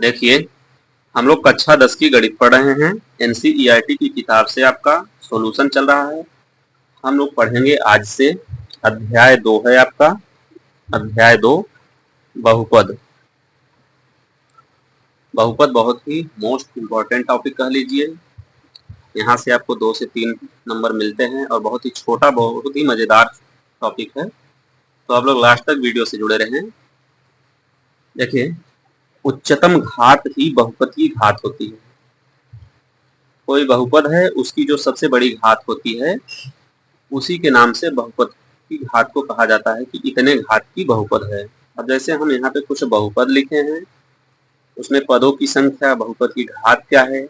देखिए, हम लोग कक्षा 10 की गणित पढ़ रहे हैं। एनसीईआरटी की किताब से आपका सॉल्यूशन चल रहा है। हम लोग पढ़ेंगे आज से अध्याय 2 है आपका, अध्याय 2 बहुपद। बहुपद बहुत ही मोस्ट इम्पॉर्टेंट टॉपिक कह लीजिए। यहाँ से आपको 2 से 3 नंबर मिलते हैं और बहुत ही छोटा, बहुत ही मजेदार टॉपिक है। तो आप लोग लास्ट तक वीडियो से जुड़े रहें। देखिए, उच्चतम घात ही बहुपद की घात होती है। कोई बहुपद है, उसकी जो सबसे बड़ी घात होती है उसी के नाम से बहुपद की घात को कहा जाता है कि इतने घात की बहुपद है। अब जैसे हम यहाँ पे कुछ बहुपद लिखे हैं, उसमें पदों की संख्या, बहुपद की घात क्या है,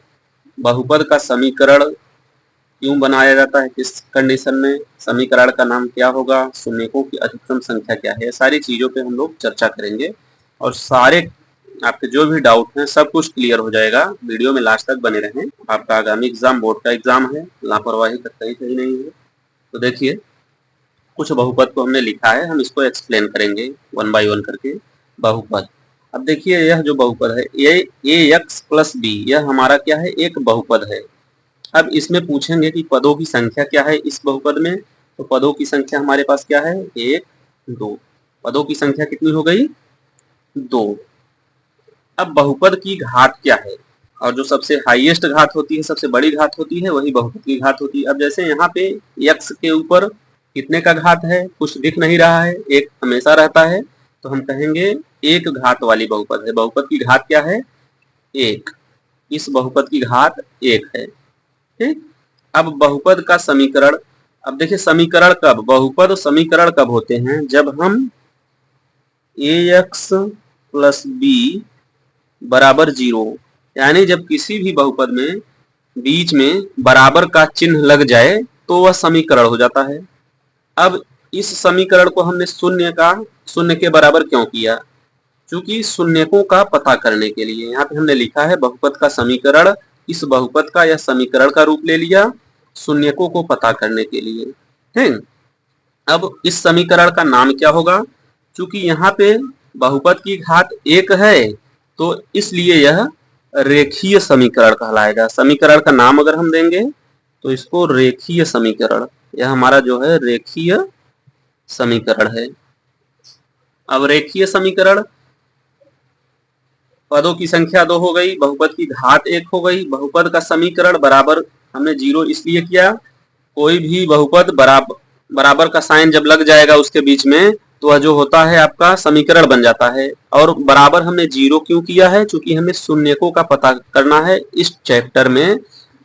बहुपद का समीकरण क्यों बनाया जाता है, किस कंडीशन में, समीकरण का नाम क्या होगा, शून्यकों की अधिकतम संख्या क्या है, सारी चीजों पे हम लोग चर्चा करेंगे और सारे आपके जो भी डाउट हैं सब कुछ क्लियर हो जाएगा। वीडियो में लास्ट तक बने रहें। आपका आगामी एग्जाम बोर्ड का एग्जाम है, लापरवाही का कहीं सही नहीं है। तो देखिए, कुछ बहुपद को हमने लिखा है, हम इसको एक्सप्लेन करेंगे वन बाय वन करके। बहुपद, अब देखिए यह जो बहुपद है ये ax प्लस बी, यह हमारा क्या है, एक बहुपद है। अब इसमें पूछेंगे कि पदों की संख्या क्या है इस बहुपद में, तो पदों की संख्या हमारे पास क्या है, 1 2। पदों की संख्या कितनी हो गई, 2। अब बहुपद की घात क्या है, और जो सबसे हाईएस्ट घात होती है, सबसे बड़ी घात होती है, वही बहुपद की घात होती है। अब जैसे यहाँ पे x के ऊपर कितने का घात है, कुछ दिख नहीं रहा है, एक हमेशा रहता है, तो हम कहेंगे एक घात वाली बहुपद है। बहुपद की घात क्या है, 1। इस बहुपद की घात 1 है। ठीक। अब बहुपद का समीकरण, अब देखिए समीकरण कब, बहुपद समीकरण कब होते हैं, जब हम ax प्लस बी बराबर 0, यानी जब किसी भी बहुपद में बीच में बराबर का चिन्ह लग जाए तो वह समीकरण हो जाता है। अब इस समीकरण को हमने शून्य के बराबर क्यों किया, क्योंकि शून्यकों का पता करने के लिए। यहाँ पे हमने लिखा है बहुपद का समीकरण, इस बहुपद का यह समीकरण का रूप ले लिया शून्यकों को पता करने के लिए। ठीक। अब इस समीकरण का नाम क्या होगा, क्योंकि यहाँ पे बहुपद की घात 1 है तो इसलिए यह रेखीय समीकरण कहलाएगा। समीकरण का नाम अगर हम देंगे तो इसको रेखीय समीकरण, यह हमारा जो है रेखीय समीकरण है। अब रेखीय समीकरण, पदों की संख्या 2 हो गई, बहुपद की घात 1 हो गई, बहुपद का समीकरण बराबर हमने 0 इसलिए किया, कोई भी बहुपद बराबर का साइन जब लग जाएगा उसके बीच में तो वह जो होता है आपका समीकरण बन जाता है। और बराबर हमने 0 क्यों किया है, क्योंकि हमें शून्यकों का पता करना है। इस चैप्टर में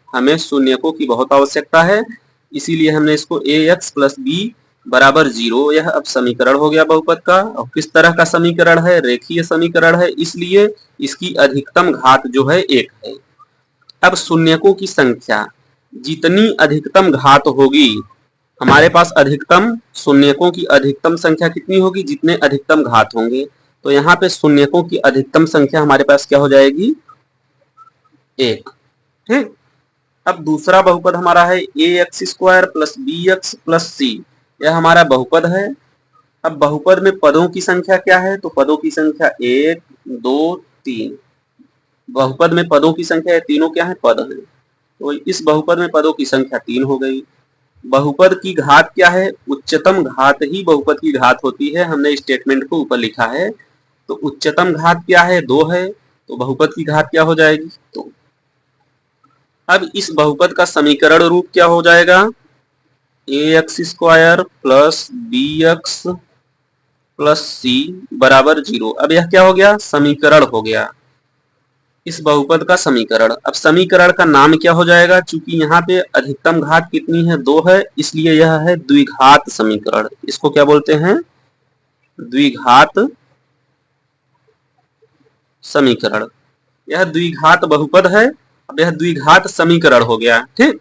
हमें शून्यकों की बहुत आवश्यकता है, इसीलिए हमने इसको ax प्लस बी बराबर 0, यह अब समीकरण हो गया बहुपद का। और किस तरह का समीकरण है, रेखीय समीकरण है, इसलिए इसकी अधिकतम घात जो है 1 है। अब शून्यकों की संख्या, जितनी अधिकतम घात होगी, हमारे पास अधिकतम शून्यकों की अधिकतम संख्या कितनी होगी, जितने अधिकतम घात होंगे। तो यहाँ पे शून्यकों की अधिकतम संख्या हमारे पास क्या हो जाएगी, 1। ठीक। अब दूसरा बहुपद हमारा है ax square plus bx plus c, यह हमारा बहुपद है। अब बहुपद में पदों की संख्या क्या है, तो पदों की संख्या 1 2 3। बहुपद में पदों की संख्या, तीनों क्या है, पद है, तो इस बहुपद में पदों की संख्या 3 हो गई। बहुपद की घात क्या है, उच्चतम घात ही बहुपद की घात होती है, हमने स्टेटमेंट को ऊपर लिखा है। तो उच्चतम घात क्या है, 2 है, तो बहुपद की घात क्या हो जाएगी, तो अब इस बहुपद का समीकरण रूप क्या हो जाएगा, ax square plus bx plus c बराबर 0। अब यह क्या हो गया, समीकरण हो गया, इस बहुपद का समीकरण। अब समीकरण का नाम क्या हो जाएगा, चूंकि यहाँ पे अधिकतम घात कितनी है, 2 है, इसलिए यह है द्विघात समीकरण। इसको क्या बोलते हैं, द्विघात समीकरण। यह द्विघात बहुपद है, अब यह द्विघात समीकरण हो गया। ठीक।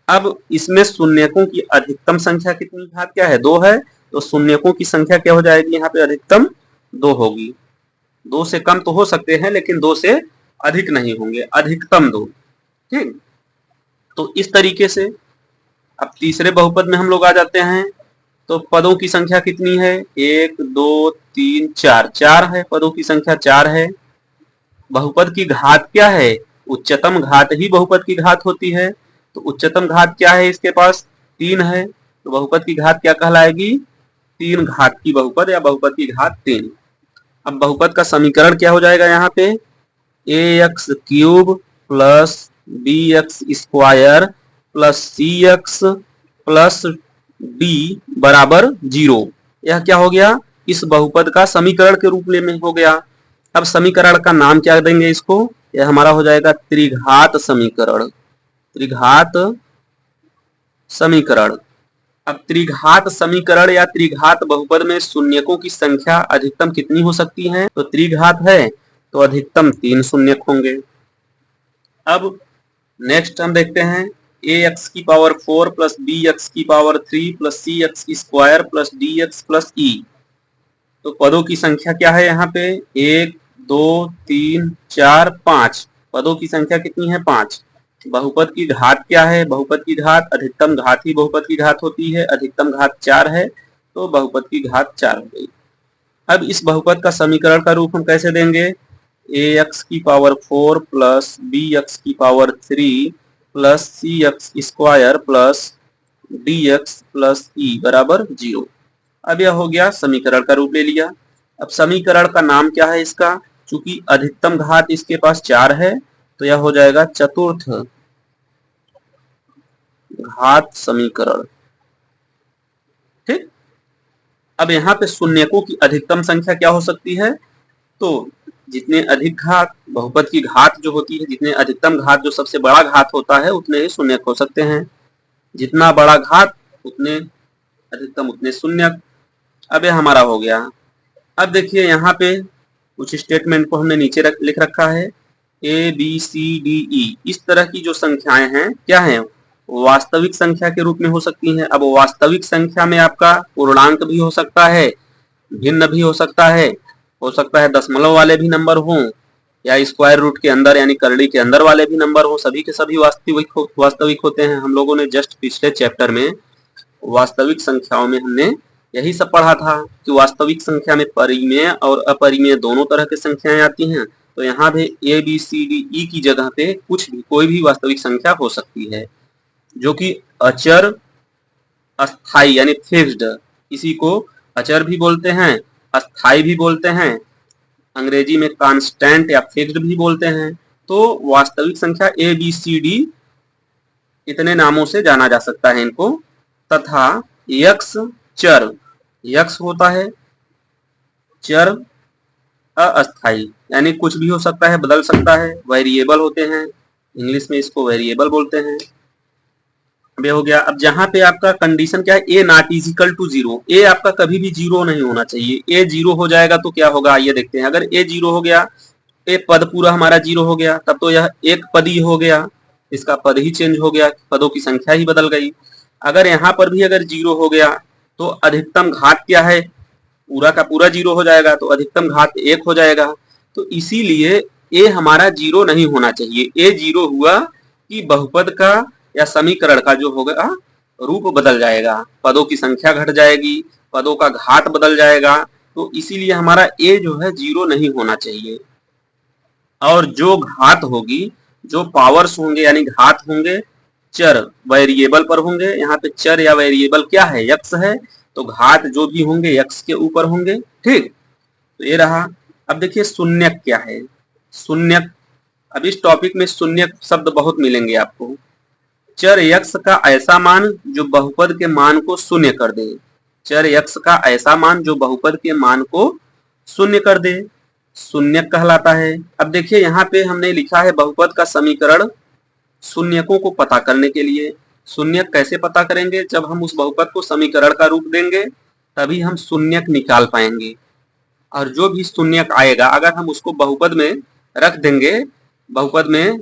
अब इसमें शून्यकों की अधिकतम संख्या कितनी, घात क्या है, 2 है, तो शून्यकों की संख्या क्या हो जाएगी, यहाँ पे अधिकतम 2 होगी। 2 से कम तो हो सकते हैं लेकिन 2 से अधिक नहीं होंगे, अधिकतम 2। ठीक। तो इस तरीके से अब तीसरे बहुपद में हम लोग आ जाते हैं। तो पदों की संख्या कितनी है, 1 2 3 4, 4 है, पदों की संख्या 4 है। बहुपद की घात क्या है? उच्चतम घात ही बहुपद की घात होती है। तो उच्चतम घात क्या है इसके पास? 3 है। तो बहुपद की घात क्या कहलाएगी? 3 घात की बहुपद या बहुपद की घात 3। अब बहुपद का समीकरण क्या हो जाएगा यहाँ पे? ax cube plus bx square plus cx plus d बराबर 0। यह क्या हो गया? इस बहुपद का समीकरण के रूप में हो गया। अब समीकरण का नाम क्या देंगे इसको? यह हमारा हो जाएगा त्रिघात समीकरण। त्रिघात समीकरण। अब त्रिघात समीकरण या त्रिघात बहुपद में शून्यकों की संख्या अधिकतम कितनी हो सकती है? तो त्रिघात है तो अधिकतम 3 शून्यक होंगे। अब नेक्स्ट हम देखते हैं ax की पावर 4 प्लस bx की power 3 plus cx square plus dx plus e। तो पदों की संख्या क्या है यहाँ पे? 1 2 3 4 5। पदों की संख्या कितनी है? 5। बहुपद की घात क्या है? बहुपद की घात अधिकतम घात ही बहुपद की घात होती है। अधिकतम घात 4 है तो बहुपद की घात 4 हो गई। अब इस बहुपद का समीकरण का रूप हम कैसे देंगे? ax की पावर 4 प्लस bx की power 3 plus cx square plus dx plus e बराबर 0। अब यह हो गया, समीकरण का रूप ले लिया। अब समीकरण का नाम क्या है इसका? चूंकि अधिकतम घात इसके पास 4 है तो यह हो जाएगा चतुर्थ घात समीकरण। ठीक। अब यहाँ पे शून्यकों की अधिकतम संख्या क्या हो सकती है? तो जितने अधिक घात, बहुपद की घात जो होती है, जितने अधिकतम घात जो सबसे बड़ा घात होता है उतने ही शून्यक हो सकते हैं। जितना बड़ा घात उतने अधिकतम उतने शून्यक। अब यह हमारा हो गया। अब देखिए यहाँ पे कुछ स्टेटमेंट को हमने नीचे लिख रखा है। ए बी सी डी ई इस तरह की जो संख्याएं हैं क्या हैं? वास्तविक संख्या के रूप में हो सकती हैं। अब वास्तविक संख्या में आपका पूर्णांक भी हो सकता है, भिन्न भी हो सकता है दशमलव वाले भी नंबर हों या स्क्वायर रूट के अंदर यानी करड़ी के अंदर वाले भी नंबर हो। सभी के सभी वास्तविक होते हैं। हम लोगों ने जस्ट पिछले चैप्टर में वास्तविक संख्याओं में हमने यही सब पढ़ा था कि वास्तविक संख्या में परिमेय और अपरिमेय दोनों तरह की संख्याएं आती हैं। तो यहाँ भी ए बी सी डी ई की जगह पे कुछ भी कोई भी वास्तविक संख्या हो सकती है जो कि अचर, अस्थाई यानी फिक्स्ड, इसी को अचर भी बोलते हैं, अस्थाई भी बोलते हैं, अंग्रेजी में कांस्टेंट या फिक्स्ड भी बोलते हैं। तो वास्तविक संख्या ए बी सी डी इतने नामों से जाना जा सकता है इनको। तथा यक्स चर, यक्स होता है चर अस्थाई यानी कुछ भी हो सकता है, बदल सकता है, वेरिएबल होते हैं, इंग्लिश में इसको वेरिएबल बोलते हैं। अब हो गया। अब जहां पे आपका कंडीशन क्या है? ए नॉट इज इक्वल टू 0। ए आपका कभी भी 0 नहीं होना चाहिए। ए 0 हो जाएगा तो क्या होगा आइए देखते हैं। अगर ए 0 हो गया, ए पद पूरा हमारा 0 हो गया, तब तो यह एक पद ही हो गया, इसका पद ही चेंज हो गया, पदों की संख्या ही बदल गई। अगर यहाँ पर भी अगर 0 हो गया तो अधिकतम घात क्या है? पूरा का पूरा 0 हो जाएगा तो अधिकतम घात 1 हो जाएगा। तो इसीलिए ए हमारा 0 नहीं होना चाहिए। ए 0 हुआ कि बहुपद का या समीकरण का जो होगा रूप बदल जाएगा, पदों की संख्या घट जाएगी, पदों का घात बदल जाएगा। तो इसीलिए हमारा ए जो है 0 नहीं होना चाहिए। और जो घात होगी, जो पावर्स होंगे यानी घात होंगे, चर वेरिएबल पर होंगे। यहाँ पे चर या वेरिएबल क्या है? यक्स है। तो घात जो भी होंगे यक्स के ऊपर होंगे। ठीक, तो ये रहा। अब देखिए शून्यक क्या है? शून्यक, अब इस टॉपिक में शून्यक शब्द बहुत मिलेंगे आपको। चर यक्स का ऐसा मान जो बहुपद के मान को शून्य कर दे। चर यक्स का ऐसा मान जो बहुपद के मान को शून्य कर दे, शून्यक कहलाता है। अब देखिए यहाँ पे हमने लिखा है बहुपद का समीकरण शून्यकों को पता करने के लिए। शून्यक कैसे पता करेंगे? जब हम उस बहुपद को समीकरण का रूप देंगे तभी हम शून्यक निकाल पाएंगे। और जो भी शून्यक आएगा अगर हम उसको बहुपद में रख देंगे, बहुपद में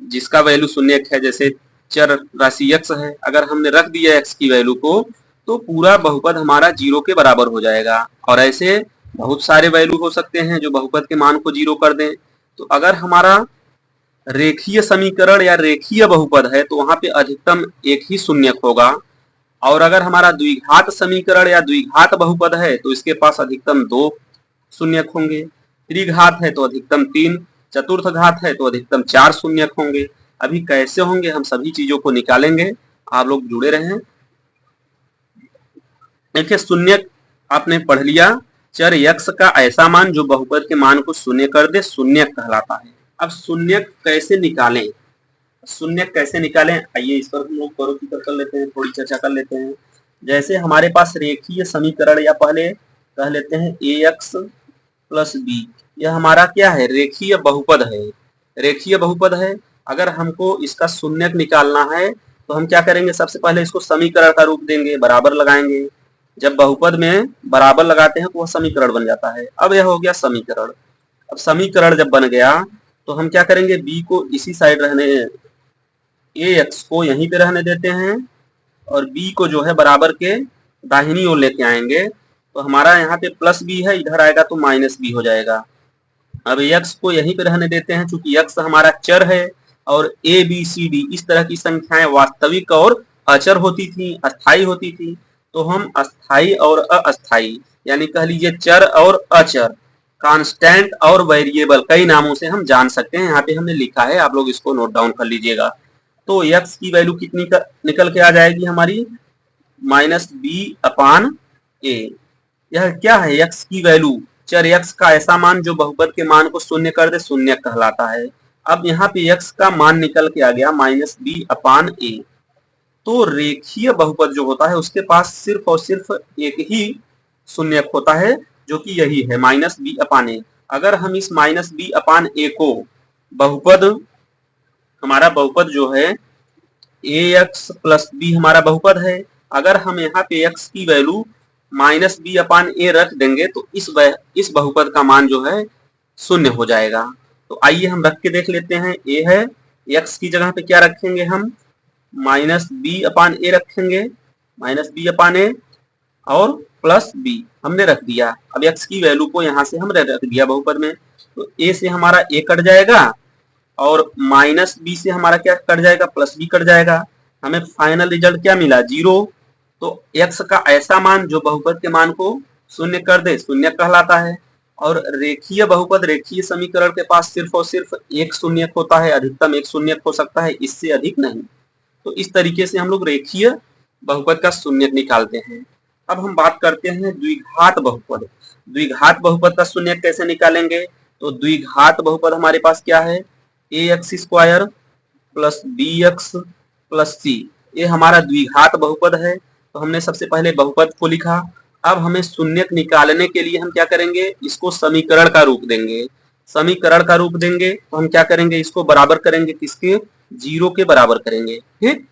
जिसका वैल्यू शून्यक है, जैसे चर राशि x है, अगर हमने रख दिया x की वैल्यू को तो पूरा बहुपद हमारा 0 के बराबर हो जाएगा। और ऐसे बहुत सारे वैल्यू हो सकते हैं जो बहुपद के मान को 0 कर दें। तो अगर हमारा रेखीय समीकरण या रेखीय बहुपद है तो वहां पे अधिकतम एक ही शून्यक होगा। और अगर हमारा द्विघात समीकरण या द्विघात बहुपद है तो इसके पास अधिकतम 2 शून्यक होंगे। त्रिघात है तो अधिकतम 3, चतुर्थ घात है तो अधिकतम 4 शून्यक होंगे। अभी कैसे होंगे हम सभी चीजों को निकालेंगे, आप लोग जुड़े रहें। देखिए शून्यक आपने पढ़ लिया, चर यक्ष का ऐसा मान जो बहुपद के मान को शून्य कर दे शून्यक कहलाता है। अब शून्यक कैसे निकालें, शून्यक कैसे निकालें, आइए इस पर हम लोग परोक्षित कर लेते हैं, थोड़ी चर्चा कर लेते हैं। जैसे हमारे पास रेखीय समीकरण, या पहले कह लेते हैं ax प्लस बी, यह हमारा क्या है, रेखीय बहुपद है। रेखीय बहुपद है, अगर हमको इसका शून्यक निकालना है तो हम क्या करेंगे, सबसे पहले इसको समीकरण का रूप देंगे, बराबर लगाएंगे। जब बहुपद में बराबर लगाते हैं तो वह समीकरण बन जाता है। अब यह हो गया समीकरण। अब समीकरण जब बन गया तो हम क्या करेंगे, बी को इसी साइड रहने, ए एक्स को यहीं पे रहने देते हैं और बी को जो है बराबर के दाहिनी ओर लेके आएंगे। तो हमारा यहाँ पे प्लस बी है, इधर आएगा तो माइनस बी हो जाएगा। अब एक्स को यहीं पे रहने देते हैं, चूंकि एक्स हमारा चर है और ए बी सी डी इस तरह की संख्याएं वास्तविक और अचर होती थी, अस्थाई होती थी। तो हम अस्थाई और अस्थाई, यानी कह लीजिए चर और अचर, कांस्टेंट और वेरिएबल, कई नामों से हम जान सकते हैं। यहाँ पे हमने लिखा है, आप लोग इसको नोट डाउन कर लीजिएगा। तो x की वैल्यू कितनी निकल के आ जाएगी हमारी, माइनस बी अपान ए। यह क्या है, x की वैल्यू, चर x का ऐसा मान जो बहुपद के मान को शून्य कर दे शून्यक कहलाता है। अब यहाँ पे x का मान निकल के आ गया माइनस बी अपान ए। तो रेखीय बहुपद जो होता है उसके पास सिर्फ और सिर्फ एक ही शून्यक होता है, जो कि यही है माइनस बी अपान ए। अगर हम इस माइनस बी अपान ए को बहुपद, हमारा बहुपद जो है ए एक्स प्लस बी हमारा बहुपद है, अगर हम यहाँ पे x की वैल्यू माइनस बी अपान ए रख देंगे तो इस बहुपद का मान जो है शून्य हो जाएगा। तो आइए हम रख के देख लेते हैं। ए है, x की जगह पे क्या रखेंगे हम, माइनस बी अपान ए रखेंगे, माइनस बी अपान ए और प्लस बी हमने रख दिया। अब x की वैल्यू को यहाँ से हम रख दिया बहुपद में, तो a से हमारा a कट जाएगा और माइनस बी से हमारा क्या कट जाएगा, प्लस बी कट जाएगा। हमें फाइनल रिजल्ट क्या मिला, 0। तो x का ऐसा मान जो बहुपद के मान को शून्य कर दे शून्य कहलाता है। और रेखीय बहुपद, रेखीय समीकरण के पास सिर्फ और सिर्फ एक शून्यक होता है, अधिकतम एक शून्यक हो सकता है, इससे अधिक नहीं। तो इस तरीके से हम लोग रेखीय बहुपद का शून्यक निकालते हैं। अब हम बात करते हैं द्विघात बहुपद। द्विघात बहुपद का शून्यक कैसे निकालेंगे, तो द्विघात बहुपद हमारे पास क्या है, A X square plus B X plus C, ये हमारा द्विघात बहुपद है। तो हमने सबसे पहले बहुपद को लिखा। अब हमें शून्यक निकालने के लिए हम क्या करेंगे, इसको समीकरण का रूप देंगे। समीकरण का रूप देंगे तो हम क्या करेंगे, इसको बराबर करेंगे, किसके, 0 के बराबर करेंगे। ठीक,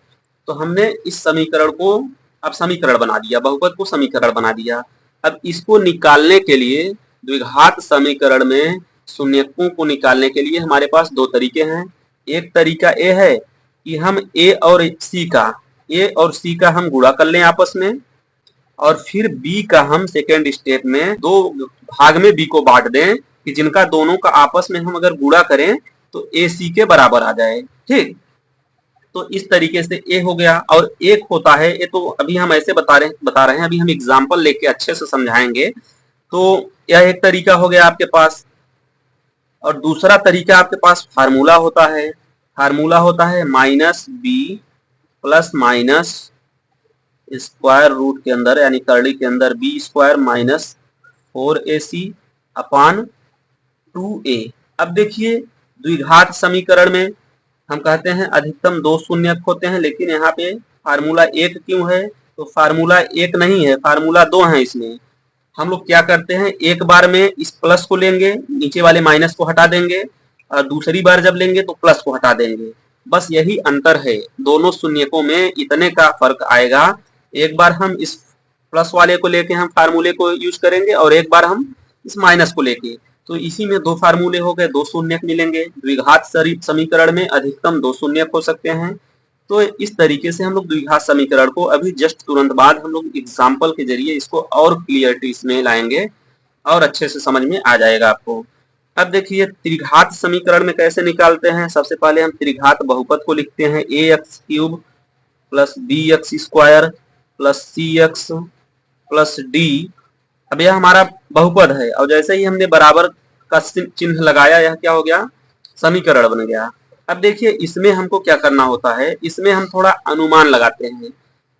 तो हमने इस समीकरण को अब समीकरण बना दिया, बहुपद को समीकरण बना दिया। अब इसको निकालने के लिए द्विघात समीकरण में शून्यकों को निकालने के लिए हमारे पास दो तरीके हैं। एक तरीका ये है कि हम a और c का हम गुणा कर लें आपस में, और फिर b का हम सेकेंड स्टेप में दो भाग में b को बांट दें कि जिनका दोनों का आपस में हम अगर गुणा करें तो a c के बराबर आ जाए। ठीक, तो इस तरीके से a हो गया। और एक होता है, ये तो अभी हम ऐसे बता रहे हैं, अभी हम एग्जाम्पल लेके अच्छे से समझाएंगे। तो यह एक तरीका हो गया आपके पास। और दूसरा तरीका आपके पास फार्मूला होता है, फार्मूला होता है minus B plus minus square root के अंदर, यानी कर्ली के अंदर बी स्क्वायर माइनस 4ac अपान 2a। अब देखिए द्विघात समीकरण में हम कहते हैं अधिकतम दो शून्यक होते हैं, लेकिन यहाँ पे फार्मूला एक क्यों है, तो फार्मूला एक नहीं है, फार्मूला दो है। इसमें हम लोग क्या करते हैं, एक बार में इस प्लस को लेंगे, नीचे वाले माइनस को हटा देंगे, और दूसरी बार जब लेंगे तो प्लस को हटा देंगे। बस यही अंतर है, दोनों शून्यकों में इतने का फर्क आएगा। एक बार हम इस प्लस वाले को लेके हम फार्मूले को यूज करेंगे और एक बार हम इस माइनस को लेके, तो इसी में दो फार्मूले हो गए, दो शून्यक मिलेंगे। द्विघात समीकरण में अधिकतम दो शून्यक हो सकते हैं। तो इस तरीके से हम लोग द्विघात समीकरण को अभी जस्ट तुरंत बाद हम लोग एग्जाम्पल के जरिए इसको और क्लियरिटी इसमें लाएंगे और अच्छे से समझ में आ जाएगा आपको। अब देखिए त्रिघात समीकरण में कैसे निकालते हैं। सबसे पहले हम त्रिघात बहुपद को लिखते हैं, A X cube plus B X square plus C X plus D. अब यह हमारा बहुपद है और जैसे ही हमने बराबर का चिन्ह लगाया, यह क्या हो गया, समीकरण बन गया। अब देखिए इसमें हमको क्या करना होता है, इसमें हम थोड़ा अनुमान लगाते हैं।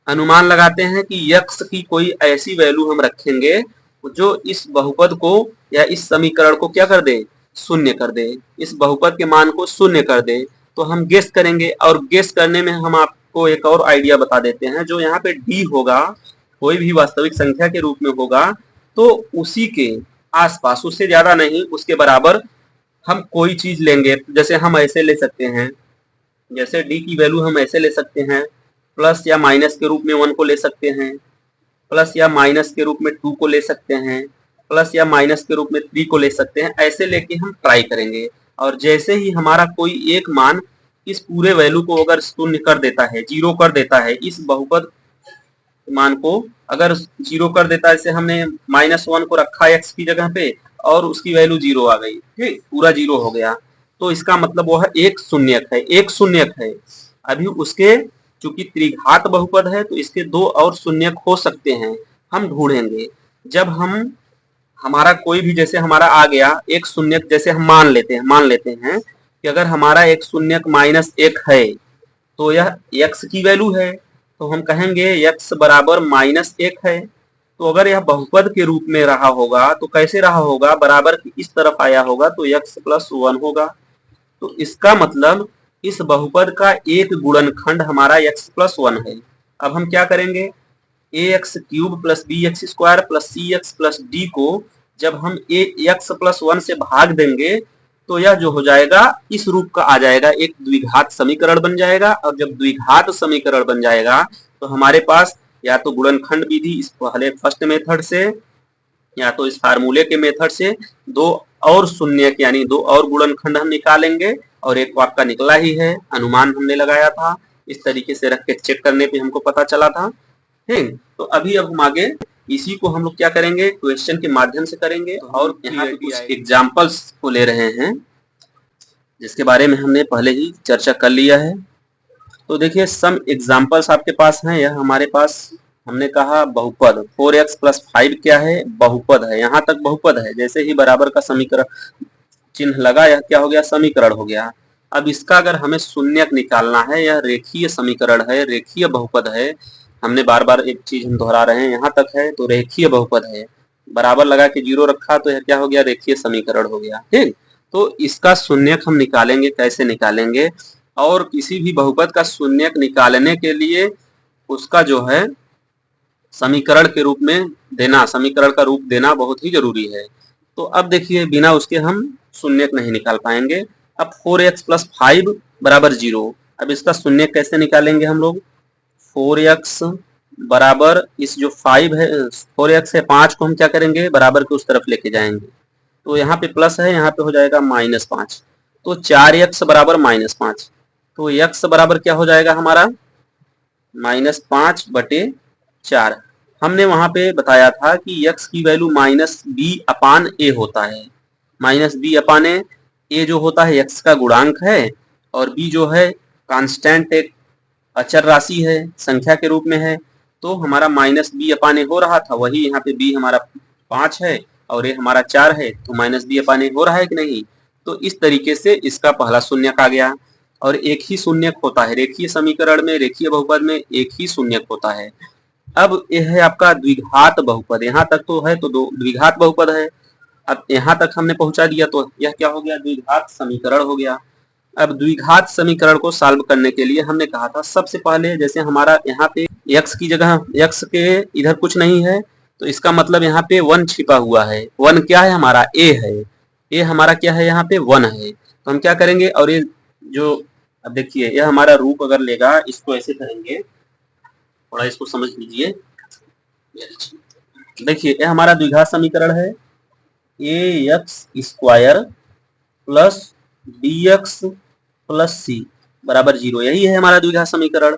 अनुमान लगाते हैं कि यक्स की कोई ऐसी वैल्यू हम रखेंगे जो इस बहुपद को या इस समीकरण को क्या कर दे, शून्य कर दे, इस बहुपद के मान को शून्य कर दे। तो हम गेस करेंगे, और गेस करने में हम आपको एक और आइडिया बता देते हैं। जो यहाँ पे डी होगा, कोई भी वास्तविक संख्या के रूप में होगा, तो उसी के आसपास, उससे ज्यादा नहीं, उसके बराबर हम कोई चीज लेंगे। जैसे हम ऐसे ले सकते हैं, जैसे डी की वैल्यू हम ऐसे ले सकते हैं, प्लस या माइनस के रूप में 1 को ले सकते हैं, प्लस या माइनस के रूप में 2 को ले सकते हैं, प्लस या माइनस के रूप में 3 को ले सकते हैं। ऐसे लेके हम ट्राई करेंगे, और जैसे ही हमारा कोई एक मान इस पूरे वैल्यू को अगर शून्य कर देता है, जीरो कर देता है, इस बहुपद मान को अगर जीरो कर देता है, जैसे हमने -1 को रखा x की जगह पे और उसकी वैल्यू जीरो आ गई, ठीक, पूरा जीरो हो गया, तो इसका मतलब वह एक शून्यक है, एक शून्यक है। अभी उसके चूंकि त्रिघात बहुपद है, तो इसके दो और शून्यक हो सकते हैं, हम ढूंढेंगे। जब हम हमारा कोई भी, जैसे हमारा आ गया एक शून्यक, जैसे हम मान लेते हैं कि अगर हमारा एक शून्यक -1 है, तो यह x की वैल्यू है, तो हम कहेंगे x बराबर -1 है। तो अगर यह बहुपद के रूप में रहा होगा तो कैसे रहा होगा, बराबर की इस तरफ आया होगा तो x + 1 होगा। तो इसका मतलब इस बहुपद का एक गुणनखंड हमारा x + 1 है। अब हम क्या करेंगे, ax³ + bx² + cx + d को जब हम x + 1 से भाग देंगे, तो यह जो हो जाएगा इस रूप का आ जाएगा, एक द्विघात समीकरण बन जाएगा। और जब द्विघात समीकरण बन जाएगा तो हमारे पास या तो गुणनखंड विधि इस पहले फर्स्ट मेथड से, या तो इस फार्मूले के मेथड से दो और शून्यक यानी दो और गुणनखंड हम निकालेंगे, और एक आपका निकला ही है, अनुमान हमने लगाया था, इस तरीके से रख के चेक करने पे हमको पता चला था, ठीक। तो अभी अब हम आगे इसी को हम लोग क्या करेंगे, क्वेश्चन के माध्यम से करेंगे, और यहाँ पे कुछ एग्जाम्पल्स को ले रहे हैं जिसके बारे में हमने पहले ही चर्चा कर लिया है। तो देखिए सम एग्जाम्पल्स आपके पास हैं। यह हमारे पास, हमने कहा बहुपद 4x + 5 क्या है, बहुपद है, यहाँ तक बहुपद है। जैसे ही बराबर का समीकरण चिन्ह लगा, यह क्या हो गया, समीकरण हो गया। अब इसका अगर हमें शून्यक निकालना है, यह रेखीय समीकरण है, रेखीय बहुपद है। हमने बार बार एक चीज हम दोहरा रहे हैं, यहाँ तक है तो रेखीय बहुपद है, बराबर लगा के जीरो रखा तो यह क्या हो गया, रेखीय समीकरण हो गया, ठीक। तो इसका शून्यक हम निकालेंगे, कैसे निकालेंगे, और किसी भी बहुपद का शून्यक निकालने के लिए उसका जो है समीकरण के रूप में देना, समीकरण का रूप देना बहुत ही जरूरी है। तो अब देखिए बिना उसके हम शून्यक नहीं निकाल पाएंगे। अब 4x + 5 = 0। अब इसका शून्यक कैसे निकालेंगे हम लोग, 4x बराबर इस जो 5 है, 4x है 5 को हम क्या करेंगे, बराबर के उस तरफ लेके जाएंगे, तो यहाँ पे प्लस है, यहाँ पे हो जाएगा -5, तो 4x बराबर -5। तो x बराबर क्या हो जाएगा हमारा, -5/4। हमने वहां पे बताया था कि x की वैल्यू -b/a होता है। -b/a, a जो होता है x का गुणांक है, और b जो है कांस्टेंट, एक अचर राशि है, संख्या के रूप में है। तो हमारा -b/a हो रहा था, वही यहाँ पे b हमारा 5 है और a हमारा 4 है, तो -b/a हो रहा है कि नहीं। तो इस तरीके से इसका पहला शून्यक आ गया, और एक ही शून्यक होता है रेखीय समीकरण में, रेखीय बहुपद में एक ही शून्यक होता है। अब यह है आपका द्विघात बहुपद, यहाँ तक तो है, तो दो द्विघात बहुपद है। अब यहाँ तक हमने पहुंचा दिया, तो यह क्या हो गया, द्विघात समीकरण हो गया। अब द्विघात समीकरण को सॉल्व करने के लिए हमने कहा था सबसे पहले, जैसे हमारा यहाँ पे x की जगह, x के इधर कुछ नहीं है, तो इसका मतलब यहाँ पे 1 छिपा हुआ है। 1 क्या है हमारा, a है, a हमारा क्या है, यहाँ पे 1 है। तो हम क्या करेंगे, और ये जो, अब देखिए यह हमारा रूप अगर लेगा, इसको ऐसे करेंगे, थोड़ा इसको समझ लीजिए। देखिए यह हमारा द्विघात समीकरण है, ax² + bx + c = 0, यही है हमारा द्विघात समीकरण।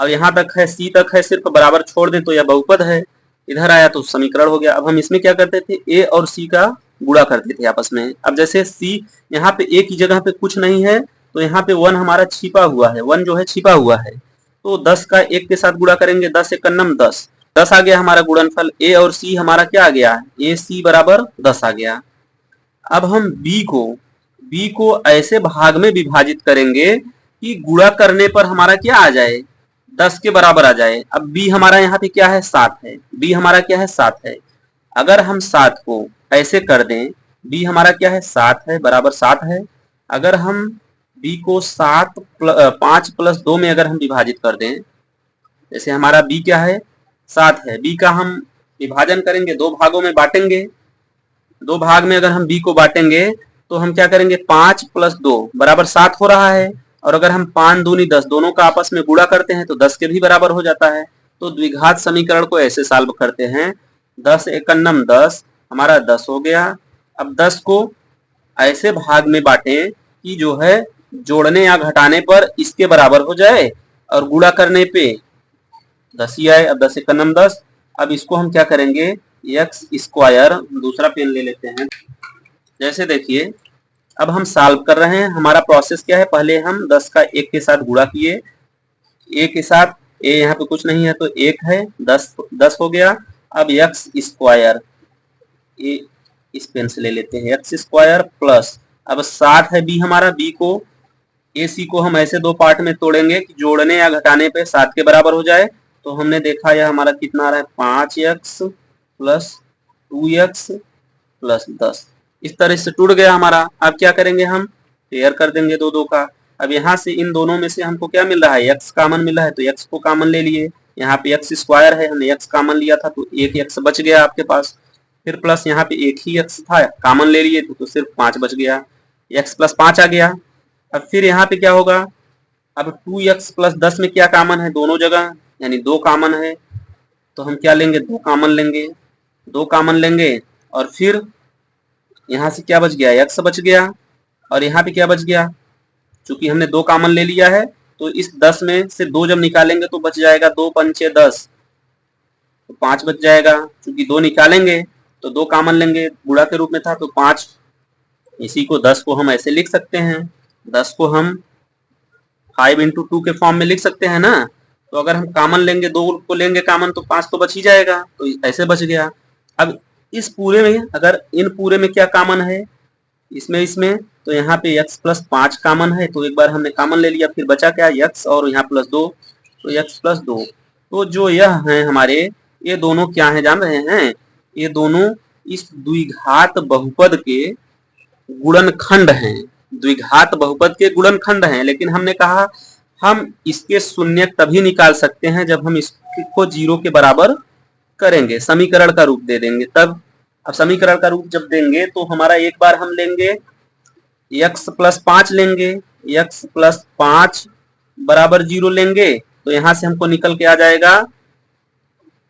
अब यहाँ तक है, c तक है, सिर्फ बराबर छोड़ दे तो यह बहुपद है, इधर आया तो समीकरण हो गया। अब हम इसमें क्या करते थे, a और c का गुणा करते थे आपस में। अब जैसे c यहाँ पे a की जगह पे कुछ नहीं है, तो यहाँ पे 1 हमारा छिपा हुआ है, 1 जो है छिपा हुआ है, तो 10 का 1 के साथ गुणा करेंगे, 10 × 9 = 10, 10 आ गया हमारा गुणनफल। a और c हमारा क्या आ गया, ac = 10 आ गया। अब हम बी को ऐसे भाग में विभाजित करेंगे कि गुणा करने पर हमारा क्या आ जाए, 10 के बराबर आ जाए। अब बी हमारा यहाँ पे क्या है, 7 है। बी हमारा क्या है, 7 है। अगर हम 7 को ऐसे कर दें, बी हमारा क्या है, 7 है, बराबर 7 है। अगर हम बी को 5 प्लस 2 में अगर हम विभाजित कर दें, जैसे हमारा बी क्या है, 7 है। बी का हम विभाजन करेंगे, दो भागों में बांटेंगे। दो भाग में अगर हम बी को बांटेंगे तो हम क्या करेंगे, 5 प्लस 2 बराबर 7 हो रहा है। और अगर हम 5 दूनी 10 दोनों का आपस में गुणा करते हैं तो 10 के भी बराबर हो जाता है। तो द्विघात समीकरण को ऐसे सॉल्व करते हैं, 10 एकन्नम 10, हमारा 10 हो गया। अब 10 को ऐसे भाग में बांटें कि जो है जोड़ने या घटाने पर इसके बराबर हो जाए और गुणा करने पे 10 ही आए। अब 10 एकन्नम 10। अब इसको हम क्या करेंगे, एक्स स्क्वायर, दूसरा पेन ले लेते हैं। जैसे देखिए अब हम सॉल्व कर रहे हैं, हमारा प्रोसेस क्या है, पहले हम 10 का 1 के साथ गुणा किए, ए के साथ, ए यहाँ पे कुछ नहीं है तो 1 है, 10 हो गया। अब एक्स स्क्वायर, इस पेन से ले लेते हैं, एक्स स्क्वायर प्लस, अब 7 है बी हमारा, बी को ए सी को हम ऐसे दो पार्ट में तोड़ेंगे कि जोड़ने या घटाने पे 7 के बराबर हो जाए। तो हमने देखा यह हमारा कितना आ रहा है, 5x प्लस 2x प्लस 10। इस तरह से टूट गया हमारा। अब क्या करेंगे, हम पेयर कर देंगे दो दो का। अब यहाँ से इन दोनों में से हमको क्या मिल रहा है, x कॉमन मिल रहा है, तो x को कॉमन ले लिए। यहाँ पे एक्स स्क्वायर है, हमने x कॉमन लिया था तो एक x बच गया आपके पास। फिर प्लस यहाँ पे एक ही x था, कॉमन ले लिए तो सिर्फ 5 बच गया, x प्लस 5 आ गया। अब फिर यहाँ पे क्या होगा, अब 2x प्लस 10 में क्या कॉमन है, दोनों जगह यानी 2 कॉमन है, तो हम क्या लेंगे, 2 कॉमन लेंगे, 2 कॉमन लेंगे। और फिर यहाँ से क्या बच गया, x बच गया। और यहाँ पे क्या बच गया, चूंकि हमने 2 कॉमन ले लिया है तो इस 10 में से 2 जब निकालेंगे तो बच जाएगा, 2 पंचे 10, तो 5 बच जाएगा। चूंकि 2 निकालेंगे तो 2 कॉमन लेंगे, गुणा के रूप में था तो 5, इसी को 10 को हम ऐसे लिख सकते हैं, 10 को हम 5 इंटू 2 के फॉर्म में लिख सकते हैं ना। तो अगर हम कॉमन लेंगे, 2 को लेंगे कॉमन तो 5 तो बच ही जाएगा, तो ऐसे बच गया। अब इस पूरे में अगर इन पूरे में क्या कॉमन है, इसमें तो यहाँ पे x प्लस 5 कॉमन है, तो एक बार हमने कॉमन ले लिया, फिर बचा क्या, x और यहाँ प्लस 2, तो x प्लस 2। तो जो यह है हमारे, ये दोनों क्या है जान रहे हैं, ये दोनों इस द्विघात बहुपद के गुणनखंड हैं, द्विघात बहुपद के गुणनखंड हैं। लेकिन हमने कहा हम इसके शून्य तभी निकाल सकते हैं जब हम इसको 0 के बराबर करेंगे, समीकरण का रूप दे देंगे तब। अब समीकरण का रूप जब देंगे तो हमारा एक बार हम लेंगे x प्लस 5 लेंगे, x प्लस 5 बराबर 0 लेंगे, तो यहां से हमको निकल के आ जाएगा,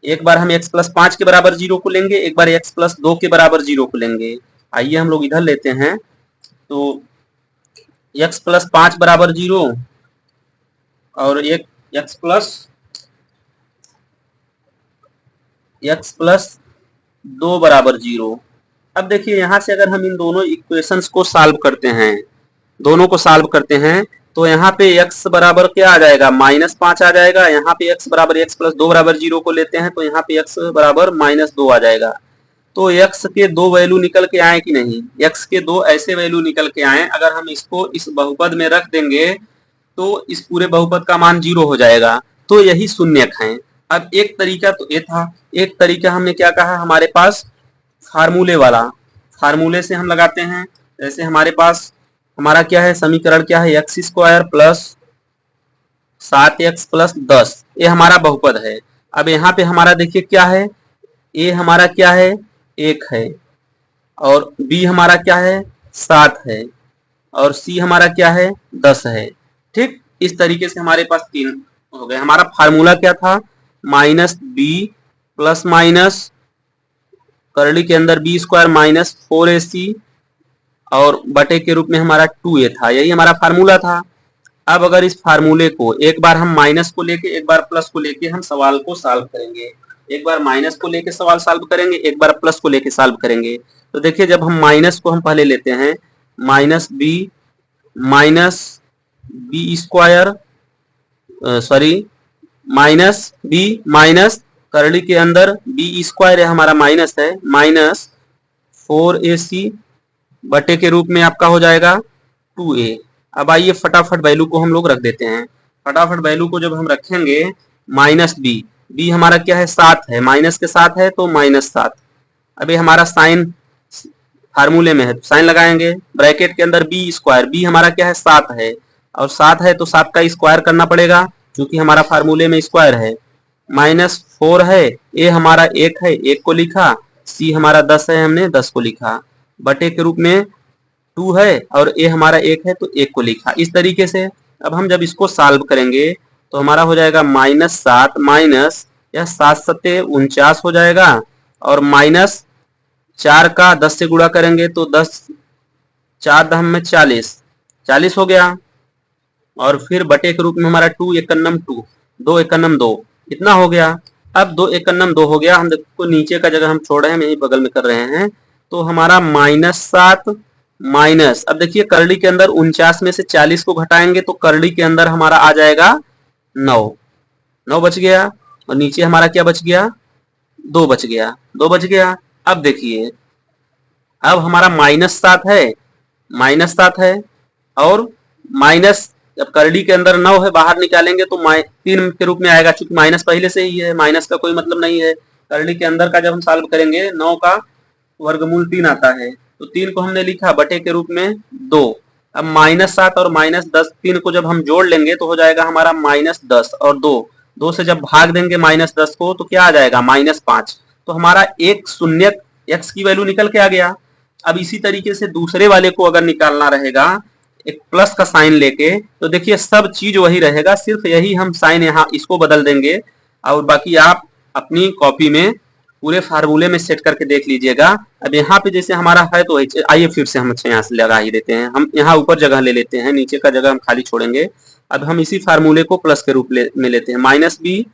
एक बार हम x प्लस 5 के बराबर 0 को लेंगे, एक बार x प्लस 2 के बराबर 0 को लेंगे। आइए हम लोग इधर लेते हैं, तो x प्लस 5 बराबर 0 और एक x प्लस 2 बराबर 0। अब देखिए यहाँ से अगर हम इन दोनों इक्वेशंस को सॉल्व करते हैं, दोनों को सॉल्व करते हैं, तो यहाँ पे x बराबर क्या आ जाएगा, -5 आ जाएगा। यहाँ पे x बराबर x प्लस 2 बराबर 0 को लेते हैं तो यहाँ पे x बराबर -2 आ जाएगा। तो x के दो वैल्यू निकल के आए कि नहीं, x के दो ऐसे वैल्यू निकल के आए, अगर हम इसको इस बहुपद में रख देंगे तो इस पूरे बहुपद का मान 0 हो जाएगा, तो यही शून्यक है। अब एक तरीका तो ये था, एक तरीका हमने क्या कहा, हमारे पास फार्मूले वाला, फार्मूले से हम लगाते हैं। जैसे हमारे पास हमारा क्या है, समीकरण क्या है, x square plus 7x plus 10, ये हमारा बहुपद है। अब यहाँ पे हमारा देखिए क्या है, ए हमारा क्या है, 1 है, और बी हमारा क्या है, 7 है, और सी हमारा क्या है, 10 है। ठीक, इस तरीके से हमारे पास 3 हो गए। हमारा फार्मूला क्या था, -b प्लस माइनस करली के अंदर बी स्क्वायर माइनस 4ac और बटे के रूप में हमारा 2a था, यही हमारा फार्मूला था। अब अगर इस फार्मूले को एक बार हम माइनस को लेके एक बार प्लस को लेके हम सवाल को सॉल्व करेंगे, एक बार माइनस को लेके सवाल सॉल्व करेंगे, एक बार प्लस को लेके सॉल्व करेंगे। तो देखिए जब हम माइनस को हम पहले लेते हैं, -b square, sorry -b minus करली के अंदर b स्क्वायर है हमारा माइनस है, -4ac बटे के रूप में आपका हो जाएगा 2a। अब आइए फटाफट वैल्यू को हम लोग रख देते हैं। फटाफट वैल्यू को जब हम रखेंगे माइनस बी, बी हमारा क्या है 7 है, माइनस के साथ है तो -7। अभी हमारा साइन फार्मूले में है तो साइन लगाएंगे, ब्रैकेट के अंदर बी स्क्वायर, बी हमारा क्या है 7 है और 7 है तो 7 का स्क्वायर करना पड़ेगा क्योंकि हमारा फार्मूले में स्क्वायर है। -4 है, ए हमारा 1 है, 1 को लिखा, सी हमारा 10 है, हमने 10 को लिखा, बटे के रूप में 2 है और ए हमारा 1 है तो 1 को लिखा। इस तरीके से अब हम जब इसको सॉल्व करेंगे तो हमारा हो जाएगा -7 माइनस यह 7 सत्ते 49 हो जाएगा और माइनस 4 का 10 से गुणा करेंगे तो 10 4 दम में 40 हो गया और फिर बटे के रूप में हमारा 2 एकन्नम 2, 2 एकन्नम 2 इतना हो गया। अब 2 एकन्नम 2 हो गया, हम देखो नीचे का जगह हम छोड़ रहे हैं, यही बगल में कर रहे हैं, तो हमारा -7 माइनस, अब देखिए करड़ी के अंदर 49 में से 40 को घटाएंगे तो करड़ी के अंदर हमारा आ जाएगा 9 बच गया और नीचे हमारा क्या बच गया 2 बच गया, 2 बच गया। अब देखिए अब हमारा -7 है और माइनस, जब करड़ी के अंदर 9 है बाहर निकालेंगे तो 3 के रूप में आएगा, चूंकि माइनस पहले से ही है, माइनस का कोई मतलब नहीं है। करड़ी के अंदर का जब हम सॉल्व करेंगे 9 का वर्गमूल 3 आता है तो 3 को हमने लिखा बटे के रूप में 2। अब -7 और -10 3 को जब हम जोड़ लेंगे तो हो जाएगा हमारा -10 और 2 से जब भाग देंगे -10 को तो क्या आ जाएगा -5। तो हमारा एक शून्य x की वैल्यू निकल के आ गया। अब इसी तरीके से दूसरे वाले को अगर निकालना रहेगा एक प्लस का साइन लेके तो देखिए सब चीज वही रहेगा, सिर्फ यही हम साइन यहाँ इसको बदल देंगे और बाकी आप अपनी कॉपी में पूरे फार्मूले में सेट करके देख लीजिएगा। अब यहाँ पे जैसे हमारा है तो आइए फिर से हम अच्छा यहाँ से लगा ही देते हैं, हम यहाँ ऊपर जगह ले लेते हैं, नीचे का जगह हम खाली छोड़ेंगे। अब हम इसी फार्मूले को प्लस के रूप में लेते हैं, -b,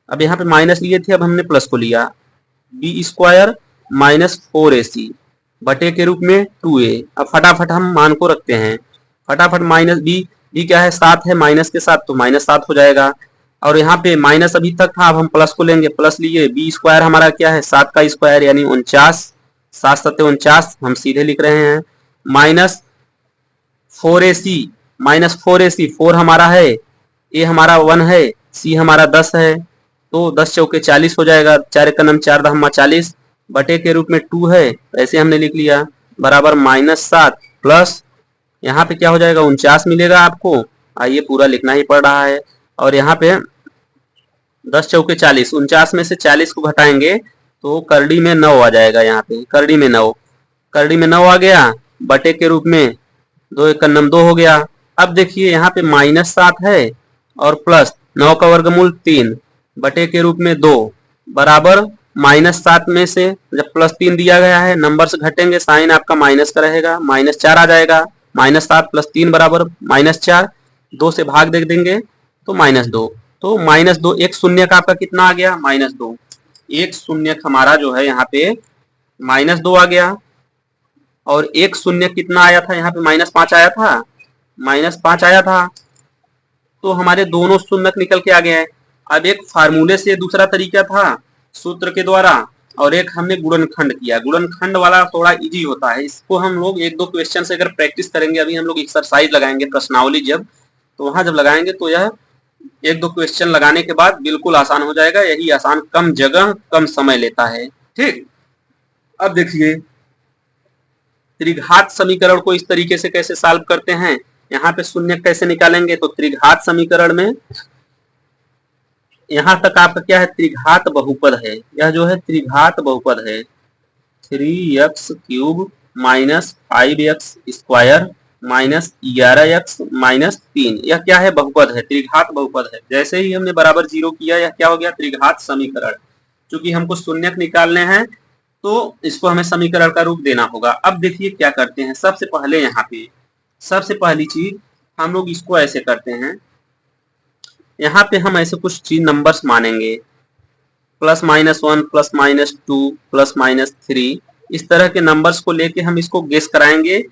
अब यहाँ पे माइनस लिए थे अब हमने प्लस को लिया, बी स्क्वायर -4ac बटे के रूप में 2a। अब फटाफट हम मान को रखते हैं, फटाफट बी क्या है 7 है, माइनस के साथ तो -7 हो जाएगा और यहाँ पे माइनस अभी तक था, अब हम प्लस को लेंगे, प्लस लिए, बी स्क्वायर हमारा क्या है 7 का स्क्वायर यानी 49, 7 सत्ते 49 हम सीधे लिख रहे हैं, -4ac 4 हमारा है, ए हमारा 1 है, सी हमारा 10 है तो 10 चौके 40 हो जाएगा, 4 एकन्नम 4 दहम्मा 40 बटे के रूप में 2 है ऐसे हमने लिख लिया बराबर -7 प्लस यहाँ पे क्या हो जाएगा 49 मिलेगा आपको, आइए पूरा लिखना ही पड़ रहा है और यहाँ पे 10 चौके 40, 49 में से 40 को घटाएंगे तो करड़ी में 9 आ जाएगा, यहाँ पे करड़ी में 9 आ गया बटे के रूप में 2 एकन्नम 2 हो गया। अब देखिए यहाँ पे -7 है और प्लस 9 का वर्गमूल 3 बटे के रूप में 2 बराबर -7 में से जब +3 दिया गया है नंबर से घटेंगे साइन आपका माइनस का रहेगा, -4 आ जाएगा, -7 + 3 बराबर -4, 2 से भाग दे देंगे तो -2, तो -2 एक शून्य का आपका कितना आ गया -2, एक शून्य हमारा जो है यहाँ पे -2 आ गया और एक शून्य कितना आया था यहाँ पे -5 आया था, -5 आया था तो हमारे दोनों शून्य निकल के आ गए हैं। अब एक फार्मूले से दूसरा तरीका था सूत्र के द्वारा और एक हमने गुणनखंड किया, गुणनखंड वाला थोड़ा इजी होता है, इसको हम लोग 1-2 क्वेश्चन से अगर प्रैक्टिस करेंगे, अभी हम लोग एक्सरसाइज लगाएंगे प्रश्नावली जब, तो वहां जब लगाएंगे तो यह 1-2 क्वेश्चन लगाने के बाद बिल्कुल आसान हो जाएगा, यही आसान कम जगह कम समय लेता है। ठीक, अब देखिए त्रिघात समीकरण को इस तरीके से कैसे सॉल्व करते हैं, यहाँ पे शून्य कैसे निकालेंगे, तो त्रिघात समीकरण में यहाँ तक आपका क्या है त्रिघात बहुपद है, यह जो है त्रिघात बहुपद है 3x³ -5x² -11x -3, यह क्या है बहुपद है, त्रिघात बहुपद है। जैसे ही हमने बराबर 0 किया यह क्या हो गया त्रिघात समीकरण, क्योंकि हमको शून्यक निकालने हैं तो इसको हमें समीकरण का रूप देना होगा। अब देखिए क्या करते हैं, सबसे पहले यहाँ पे सबसे पहली चीज हम लोग इसको ऐसे करते हैं, यहाँ पे हम ऐसे कुछ चीज नंबर्स मानेंगे +-1 +-2 +-3, इस तरह के नंबर्स को लेके हम इसको गेस कराएंगे,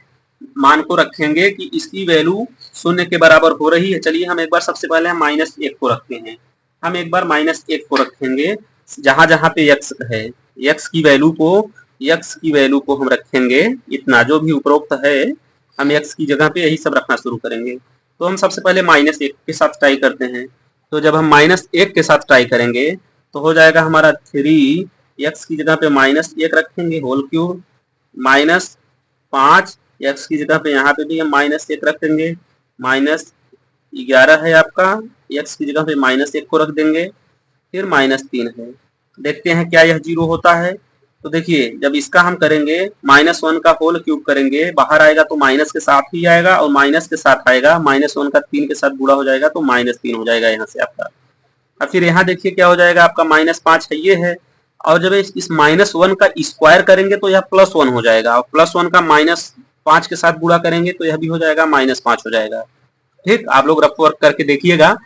मान को रखेंगे कि इसकी वैल्यू शून्य के बराबर हो रही है। चलिए हम एक बार सबसे पहले हम -1 को रखते हैं, हम एक बार -1 को रखेंगे, जहां जहां पे x है x की वैल्यू को x की वैल्यू को हम रखेंगे इतना, जो भी उपरोक्त है हम x की जगह पे यही सब रखना शुरू करेंगे। तो हम सबसे पहले -1 के साथ ट्राई करते हैं। तो जब हम -1 के साथ ट्राई करेंगे तो हो जाएगा हमारा 3x की जगह पे -1 रखेंगे होल क्यूब, -5 x की जगह पे यहाँ पे भी हम -1 रखेंगे, -11 है आपका, x की जगह पे -1 को रख देंगे, फिर -3 है। देखते हैं क्या यह 0 होता है। तो देखिए जब इसका हम करेंगे -1 का होल क्यूब करेंगे, बाहर आएगा तो माइनस के साथ ही आएगा, और माइनस के साथ आएगा -1 का 3 के साथ गुणा हो जाएगा तो -3 हो जाएगा यहाँ से आपका। और फिर यहाँ देखिए क्या हो जाएगा आपका, -5 है ये है, और जब इस -1 का स्क्वायर करेंगे तो यह +1 हो जाएगा, और +1 का -5 के साथ गुणा करेंगे तो यह भी हो जाएगा -5 हो जाएगा। ठीक, आप लोग रफ वर्क करके देखिएगा,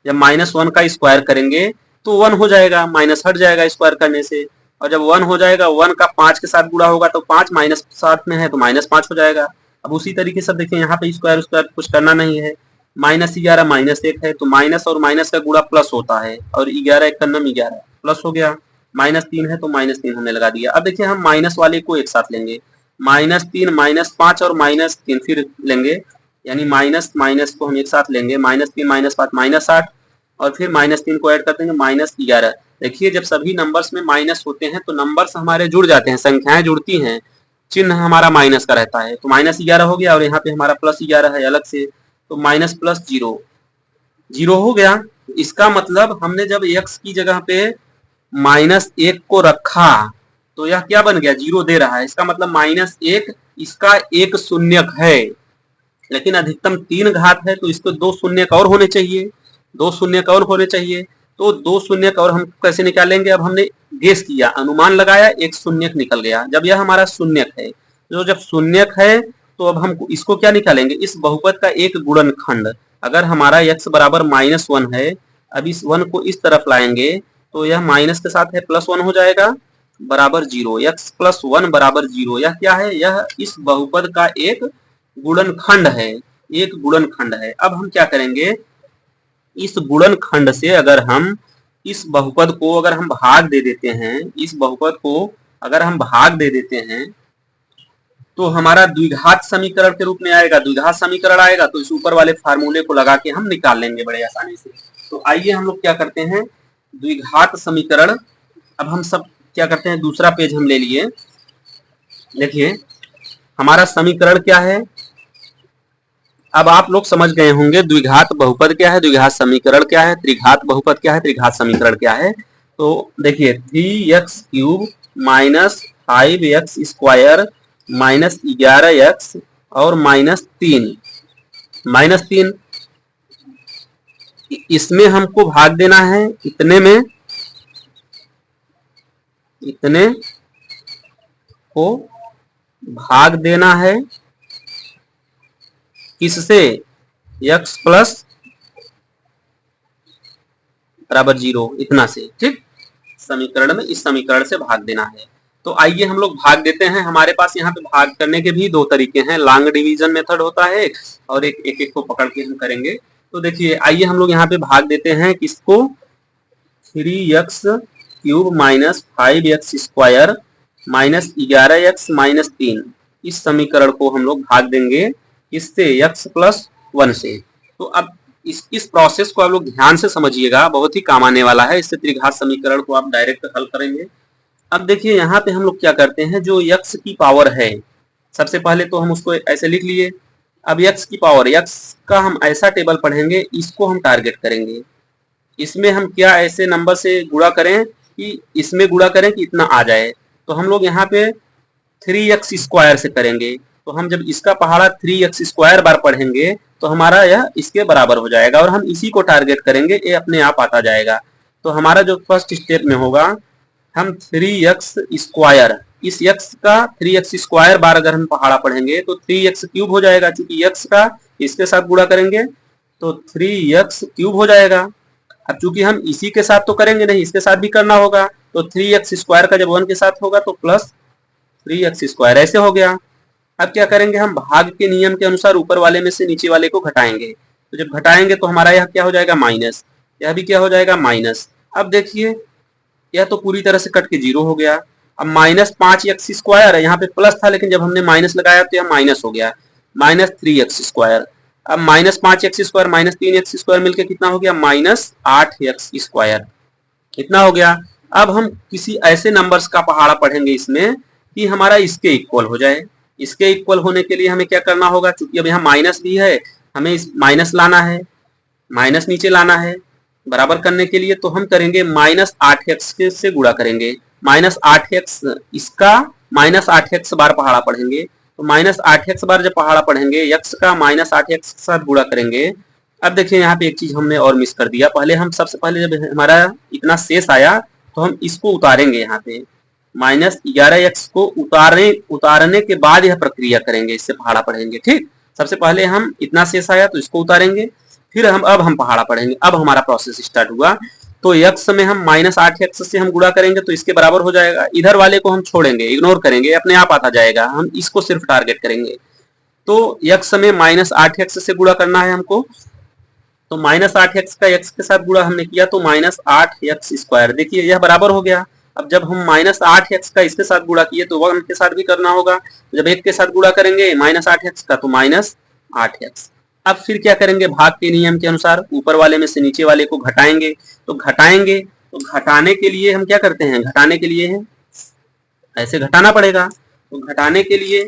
जब -1 का स्क्वायर करेंगे तो 1 हो जाएगा, माइनस हट जाएगा स्क्वायर करने से, और जब 1 हो जाएगा 1 का 5 के साथ गुणा होगा तो 5 -7 में है तो -5 हो जाएगा। अब उसी तरीके से देखिए यहाँ पे स्क्वायर स्क्वायर कुछ करना नहीं है, -11 -1 है तो माइनस और माइनस का गुणा प्लस होता है, और 11 एक नम 11 प्लस हो गया, -3 है तो -3 हमने लगा दिया। अब देखिए हम माइनस वाले को एक साथ लेंगे, -3 -5 और -3 फिर लेंगे, यानी माइनस माइनस को हम एक साथ लेंगे, -3 -5 -8, और फिर -3 को ऐड कर देंगे -11। देखिए जब सभी नंबर्स में माइनस होते हैं तो नंबर्स हमारे जुड़ जाते हैं, संख्याएं जुड़ती हैं, चिन्ह हमारा माइनस का रहता है, तो -11 हो गया, और यहाँ पे हमारा +11 है अलग से, तो माइनस प्लस 0 हो गया। इसका मतलब हमने जब x की जगह पे -1 को रखा तो यह क्या बन गया, 0 दे रहा है, इसका मतलब -1 इसका एक शून्यक है, लेकिन अधिकतम 3 घात है तो इसको 2 शून्यक और होने चाहिए, 2 शून्यक और होने चाहिए। तो 2 शून्यक और हम कैसे निकालेंगे, अब हमने गेस किया, अनुमान लगाया, एक शून्यक निकल गया। जब यह हमारा शून्यक है, तो जब शून्यक है तो अब हम इसको क्या निकालेंगे, इस बहुपद का एक गुणनखंड। अगर हमारा x बराबर -1 है, अब इस 1 को इस तरफ लाएंगे तो यह माइनस के साथ है +1 हो जाएगा, बराबर 0, x + 1 बराबर 0। यह क्या है, यह इस बहुपद का एक गुणनखंड है, एक गुणनखंड है। अब हम क्या करेंगे, इस गुणनखंड से अगर हम इस बहुपद को अगर हम भाग दे देते हैं, इस बहुपद को अगर हम भाग दे देते हैं तो हमारा द्विघात समीकरण के रूप में आएगा, द्विघात समीकरण आएगा तो इस ऊपर वाले फार्मूले को लगा के हम निकाल लेंगे बड़े आसानी से। तो आइए हम लोग क्या करते हैं, द्विघात समीकरण, अब हम सब क्या करते हैं, दूसरा पेज हम ले लिए। देखिए हमारा समीकरण क्या है, अब आप लोग समझ गए होंगे द्विघात बहुपद क्या है, द्विघात समीकरण क्या है, त्रिघात बहुपद क्या है, त्रिघात समीकरण क्या है। तो देखिए 3x³ -5x² -11x और -3 इसमें हमको भाग देना है, इतने में, इतने को भाग देना है किससे, x प्लस बराबर 0 इतना से। ठीक, समीकरण में इस समीकरण से भाग देना है। तो आइए हम लोग भाग देते हैं। हमारे पास यहाँ पे भाग करने के भी दो तरीके हैं, लॉन्ग डिवीजन मेथड होता है और एक एक को पकड़ के हम करेंगे। तो देखिए आइए हम लोग यहाँ पे भाग देते हैं किसको, 3x³ -5x² -11x -3, इस समीकरण को हम लोग भाग देंगे इससे, x + 1 से। तो अब इस प्रोसेस को आप लोग ध्यान से समझिएगा, बहुत ही काम आने वाला है, इससे त्रिघात समीकरण को आप डायरेक्ट हल करेंगे। अब देखिए यहाँ पे हम लोग क्या करते हैं, जो x की पावर है, सबसे पहले तो हम उसको ऐसे लिख लिए। अब x की पावर, x का हम ऐसा टेबल पढ़ेंगे, इसको हम टारगेट करेंगे, इसमें हम क्या ऐसे नंबर से गुणा करें कि इसमें गुणा करें कि इतना आ जाए। तो हम लोग यहाँ पे 3x² से करेंगे, तो हम जब इसका पहाड़ा 3x² बार पढ़ेंगे तो हमारा यह इसके बराबर हो जाएगा, और हम इसी को टारगेट करेंगे, ये अपने आप आता जाएगा। तो हमारा जो फर्स्ट स्टेप में होगा, हम 3x², इस x का 3x² बार अगर हम पहाड़ा पढ़ेंगे तो 3x³ हो जाएगा, क्योंकि x का इसके साथ गुणा करेंगे तो 3x³ हो जाएगा। अब चूंकि हम इसी के साथ तो करेंगे नहीं, इसके साथ भी करना होगा, तो 3x² का जब 1 के साथ होगा तो प्लस 3x², ऐसे हो गया। अब क्या करेंगे, हम भाग के नियम के अनुसार ऊपर वाले में से नीचे वाले को घटाएंगे, तो जब घटाएंगे तो हमारा यह क्या हो जाएगा, माइनस, यह भी क्या हो जाएगा, माइनस। अब देखिए यह तो पूरी तरह से कट के 0 हो गया। अब -5x² है, यहाँ पे प्लस था लेकिन जब हमने माइनस लगाया तो यह माइनस हो गया, -3x²। अब -5x² -3x² मिलके कितना हो गया, -8x²। कितना हो गया। अब हम किसी ऐसे नंबर्स का पहाड़ा पढ़ेंगे इसमें कि हमारा इसके इक्वल हो जाए। इसके इक्वल होने के लिए हमें क्या करना होगा, क्योंकि अब यहाँ माइनस भी है, हमें इस माइनस लाना है, माइनस नीचे लाना है। बराबर करने के लिए तो हम करेंगे -8x से गुणा करेंगे, -8x इसका -8x बार पहाड़ा पढ़ेंगे। तो -8x बार जब पहाड़ा पढ़ेंगे, x का -8x के साथ गुणा करेंगे। अब देखिए यहाँ पे एक चीज हमने और मिस कर दिया। पहले हम सबसे पहले जब हमारा इतना शेष आया तो हम इसको उतारेंगे, यहाँ पे -11x को उतारने के बाद यह प्रक्रिया करेंगे, इससे पहाड़ा पढ़ेंगे। ठीक, सबसे पहले हम इतना शेष आया तो इसको उतारेंगे, फिर अब हम पहाड़ा पढ़ेंगे। अब हमारा प्रोसेस स्टार्ट हुआ। तो x में हम -8x से हम गुणा करेंगे तो इसके बराबर हो जाएगा। इधर वाले को हम छोड़ेंगे, इग्नोर करेंगे, अपने आप आता जाएगा, हम इसको सिर्फ टारगेट करेंगे। तो x में -8x से गुणा करना है हमको। तो -8x का x के साथ गुणा हमने किया तो -8x²। देखिए यह बराबर हो गया। अब जब हम -8x का इसके साथ गुणा किए तो 1 के साथ भी करना होगा। तो जब 1 के साथ गुणा करेंगे -8x का तो -8x। अब फिर क्या करेंगे, भाग के नियम के अनुसार ऊपर वाले में से नीचे वाले को घटाएंगे। तो घटाने के लिए हम क्या करते हैं, घटाने के लिए ऐसे घटाना पड़ेगा। तो घटाने के लिए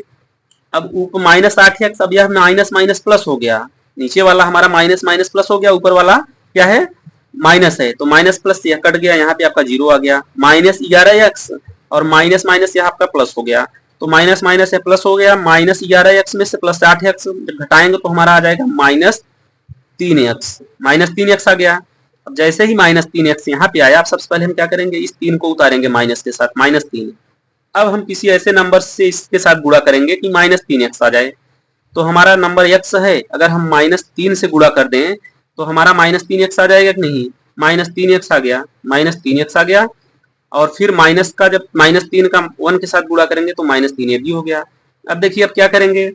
अब ऊपर -8x, अब यह माइनस माइनस प्लस हो गया, नीचे वाला हमारा माइनस माइनस प्लस हो गया, ऊपर वाला क्या है, माइनस है। तो माइनस प्लस यह कट गया, यहाँ पे आपका 0 आ गया, -11x और माइनस माइनस यह आपका प्लस हो गया। तो माइनस माइनस यह प्लस हो गया, -11x में से +8x जब घटाएंगे तो हमारा आ जाएगा -3x। -3x आ गया। अब जैसे ही -3x यहाँ पे आया, अब सबसे पहले हम क्या करेंगे, इस 3 को उतारेंगे माइनस के साथ, -3। अब हम किसी ऐसे नंबर से इसके साथ गुणा करेंगे कि -3x आ जाए। तो हमारा नंबर x है, अगर हम -3 से गुणा कर दें तो हमारा -3x आ जाएगा कि नहीं, -3x आ गया, -3x आ गया। और फिर माइनस का जब -3 का 1 के साथ गुणा करेंगे तो -3 ये भी हो गया। अब देखिए अब क्या करेंगे,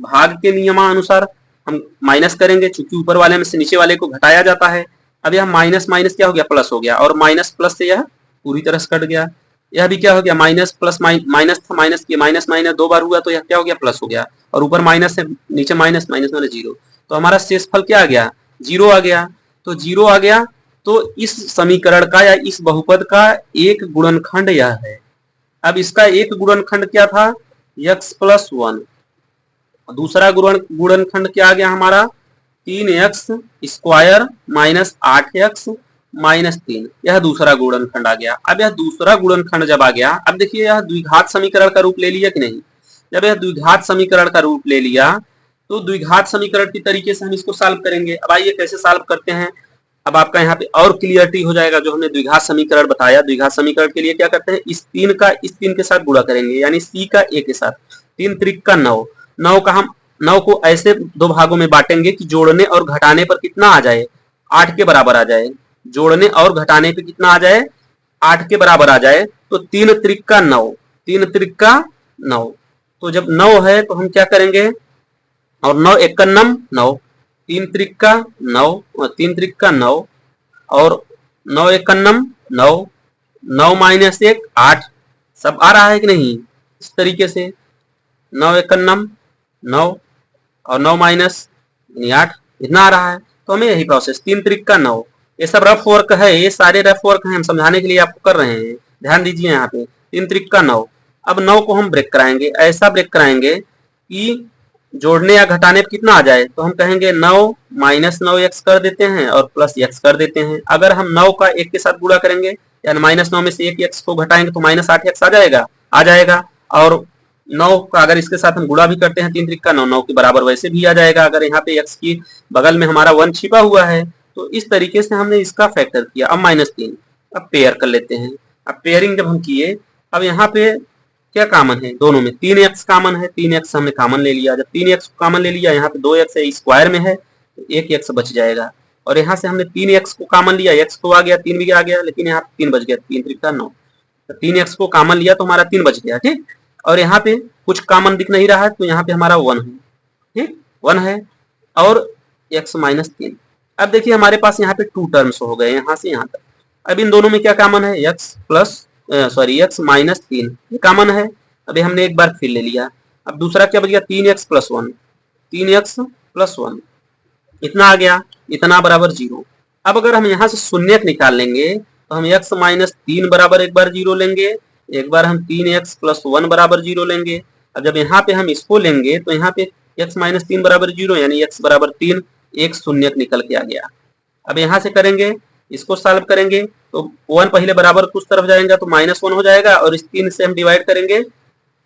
भाग के नियमानुसार हम माइनस करेंगे, चूंकि ऊपर वाले में से नीचे वाले को घटाया जाता है। अब यह माइनस माइनस क्या हो गया, प्लस हो गया, और माइनस प्लस से यह पूरी तरह से कट गया। यह भी क्या हो गया, माइनस प्लस माइनस था, माइनस की माइनस माइनस 2 बार हुआ तो यह क्या हो गया, प्लस हो गया, और ऊपर माइनस है, नीचे माइनस, माइनस माइनस 0। तो हमारा शेषफल क्या आ गया, 0 आ गया। तो 0 आ गया। तो इस समीकरण का या इस बहुपद का एक गुणनखंड यह है। अब इसका एक गुणनखंड क्या था, x+1। दूसरा गुणनखंड क्या आ गया हमारा, 3x² -8x -3। यह दूसरा गुणनखंड आ गया। अब यह दूसरा गुणनखंड जब आ गया, अब देखिए यह द्विघात समीकरण का रूप ले लिया कि नहीं। जब यह द्विघात समीकरण का रूप ले लिया तो द्विघात समीकरण के तरीके से हम इसको सॉल्व करेंगे। अब आइए कैसे सॉल्व करते हैं। अब आपका यहाँ पे और क्लियरिटी हो जाएगा। जो हमने द्विघात समीकरण बताया, द्विघात समीकरण के लिए क्या करते हैं, इस 3 का इस 3 के साथ गुणा करेंगे, यानी c का a के साथ। 3 त्रिक का 9, 9 का हम 9 को ऐसे 2 भागों में बांटेंगे कि जोड़ने और घटाने पर कितना आ जाए, 8 के बराबर आ जाए। जोड़ने और घटाने पे कितना आ जाए, 8 के बराबर आ जाए। तो 3 त्रिक का 9, 3 त्रिक का 9। तो जब 9 है तो हम क्या करेंगे, और 9 एकन्नम 9, 3 त्रिक का 9, 3 त्रिक का 9, और 9 एकन्नम 9, 9 माइनस 1 8। सब आ रहा है कि नहीं, इस तरीके से 9 एकन्नम 9 और 9 माइनस 8, इतना आ रहा है। तो हमें यही प्रोसेस, 3 त्रिक का 9, ये सब रफ वर्क है, ये सारे रफ वर्क हैं, हम समझाने के लिए आपको कर रहे हैं, ध्यान दीजिए यहाँ पे। 3 त्रिक का 9। अब 9 को हम ब्रेक कराएंगे, ऐसा ब्रेक कराएंगे कि जोड़ने या घटाने पर कितना आ जाए। तो हम कहेंगे 9 -9x कर देते हैं और प्लस x कर देते हैं। अगर हम 9 का 1 के साथ गुणा करेंगे, यानी -9 में से 1 x को घटाएंगे तो -8x आ जाएगा। और 9 का अगर इसके साथ हम गुणा भी करते हैं, 3 त्रिक का 9, 9 के बराबर वैसे भी आ जाएगा, अगर यहाँ पे x की बगल में हमारा 1 छिपा हुआ है। तो इस तरीके से हमने इसका फैक्टर किया। अब -3, अब पेयर कर लेते हैं। अब पेयरिंग जब हम किए, अब यहाँ पे क्या कॉमन है, दोनों में 3x कॉमन है, 3x हमने कॉमन ले लिया। जब 3x कॉमन ले लिया, यहाँ पे 2x है, स्क्वायर में है, तो 1x बच जाएगा। और यहाँ से हमने 3x को कॉमन लिया, x तो आ गया, 3 भी आ गया, लेकिन यहाँ 3 बच गया, 3 त्रिक का 9। तो 3x को कॉमन लिया तो हमारा 3 बच गया, ठीक। और यहाँ पे कुछ कॉमन दिख नहीं रहा है, तो यहाँ पे हमारा 1 है, ठीक, 1 है, और x -3। अब देखिए हमारे पास यहाँ पे 2 टर्म्स हो गए, यहाँ से यहाँ तक। अब इन दोनों में क्या कॉमन है, x plus sorry x minus 3 ये कॉमन है। अभी हमने एक बार फिर ले लिया। अब दूसरा क्या बच गया 3x प्लस 1, 3x प्लस 1 इतना आ गया, इतना बराबर 0। अब अगर हम यहाँ से शून्यक निकाल लेंगे तो हम x माइनस 3 बराबर एक बार 0 लेंगे, एक बार हम 3x प्लस 1 बराबर 0 लेंगे। अब जब यहाँ पे हम इसको लेंगे तो यहाँ पे x माइनस 3 बराबर 0 यानी x बराबर 3, एक शून्यक निकल के आ गया। अब यहाँ से करेंगे, इसको सॉल्व करेंगे तो 1 पहले बराबर कुछ तरफ जाएगा तो माइनस 1 हो जाएगा और इस 3 से हम डिवाइड करेंगे,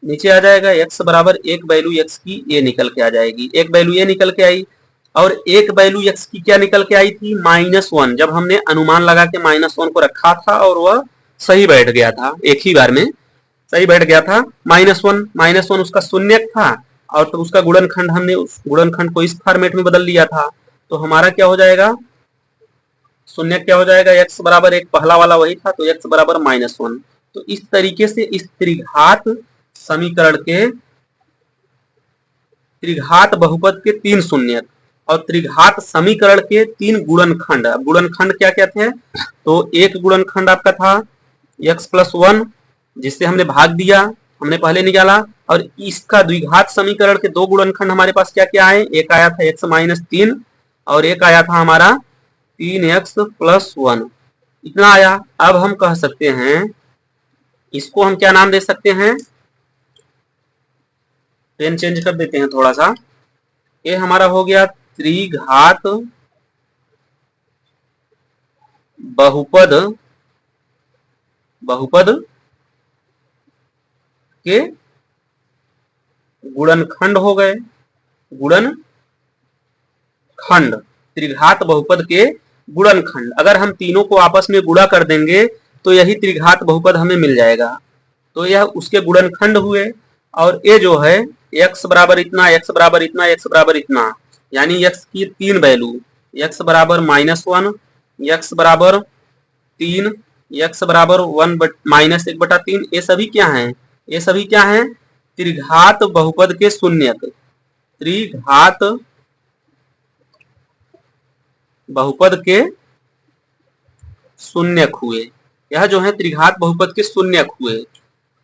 नीचे आ जाएगा x बराबर एक वैल्यू x की ये निकल के आ जाएगी, एक वैल्यू ये निकल के आई और एक वैल्यू x की क्या निकल के आई थी -1। जब हमने अनुमान लगा के -1 को रखा था और वह सही बैठ गया था, एक ही बार में सही बैठ गया था। -1 उसका शून्यक था और तो उसका गुणनखंड हमने उस गुणनखंड को इस फॉर्मेट में बदल लिया था। तो हमारा क्या हो जाएगा, शून्यक क्या हो जाएगा, x बराबर एक पहला वाला वही था तो x बराबर -1। तो इस तरीके से इस त्रिघात समीकरण के त्रिघात बहुपद के 3 शून्यक और त्रिघात समीकरण के 3 गुणनखंड। अब गुणनखंड क्या क्या थे, तो एक गुणनखंड आपका था x प्लस 1 जिससे हमने भाग दिया, हमने पहले निकाला, और इसका द्विघात समीकरण के 2 गुणनखंड हमारे पास क्या क्या आए, एक आया था x माइनस 3 और एक आया था हमारा 3x प्लस 1, इतना आया। अब हम कह सकते हैं इसको हम क्या नाम दे सकते हैं, पेन चेंज कर देते हैं थोड़ा सा, ये हमारा हो गया त्रिघात बहुपद के गुणनखंड हो गए, गुणनखंड त्रिघात बहुपद के गुणनखंड। अगर हम तीनों को आपस में गुणा कर देंगे तो यही त्रिघात बहुपद हमें मिल जाएगा, तो यह उसके गुणनखंड हुए। और ये जो है x बराबर इतना, x बराबर इतना, x बराबर इतना, यानी x की 3 वैल्यू, x बराबर -1, x बराबर 3, x बराबर 1-1/3, ये सभी क्या हैं, ये सभी क्या हैं, त्रिघात बहुपद के शून्यक, त्रिघात बहुपद के शून्यक हुए। यह जो है त्रिघात बहुपद के शून्यक हुए,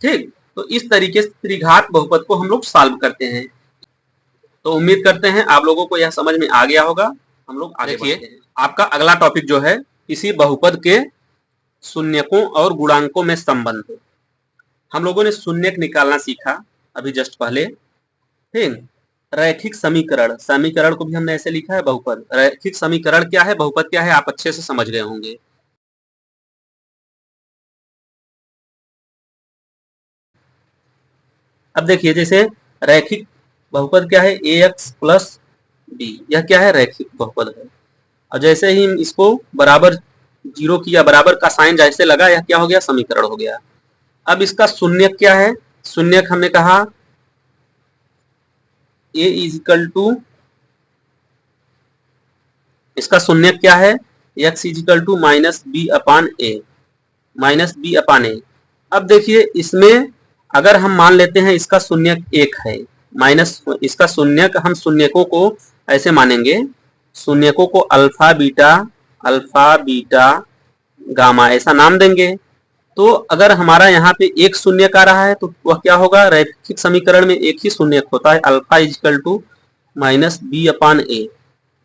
ठीक। तो इस तरीके से त्रिघात बहुपद को हम लोग सॉल्व करते हैं। तो उम्मीद करते हैं आप लोगों को यह समझ में आ गया होगा। हम लोग आगे बढ़ते हैं। आपका अगला टॉपिक जो है किसी बहुपद के शून्यकों और गुणांकों में संबंध। हम लोगों ने शून्यक निकालना सीखा अभी जस्ट पहले, ठीक। रैखिक समीकरण, समीकरण को भी हमने ऐसे लिखा है बहुपद। रैखिक समीकरण क्या है, बहुपद क्या है, आप अच्छे से समझ गए होंगे। अब देखिए जैसे रैखिक बहुपद क्या है, ax प्लस b, यह क्या है, रैखिक बहुपद है। और जैसे ही इसको बराबर 0 किया, बराबर का साइन जैसे लगा, यह क्या हो गया, समीकरण हो गया। अब इसका शून्यक क्या है, शून्यक हमने कहा a इजिकल टू, इसका शून्यक क्या है, x is equal to -b upon a, -b upon a। अब देखिए इसमें अगर हम मान लेते हैं इसका शून्यक 1 है, माइनस इसका शून्यक, हम शून्यकों को ऐसे मानेंगे, शून्यकों को अल्फा बीटा गामा ऐसा नाम देंगे। तो अगर हमारा यहाँ पे एक शून्यक आ रहा है तो वह क्या होगा, रैखिक समीकरण में एक ही शून्यक होता है, alpha is equal to -b upon a,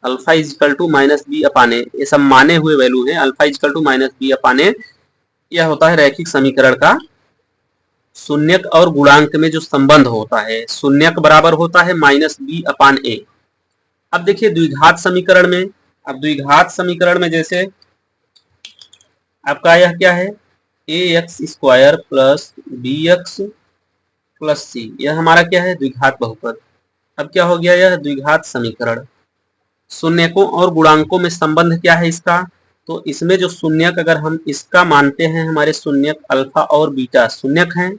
alpha is equal to -b upon a, ये सब माने हुए वैल्यू है, alpha is equal to -b upon a, यह होता है रैखिक समीकरण का शून्यक और गुणांक में जो संबंध होता है। शून्यक बराबर होता है -b अपान a। अब देखिए द्विघात समीकरण में, अब द्विघात समीकरण में जैसे आपका यह क्या है, ax square plus bx plus c, यह हमारा क्या है, द्विघात बहुपद। अब क्या हो गया, यह द्विघात समीकरण। शून्यकों और गुणांकों में संबंध क्या है इसका, तो इसमें जो शून्यक अगर हम इसका मानते हैं, हमारे शून्यक अल्फा और बीटा शून्यक हैं,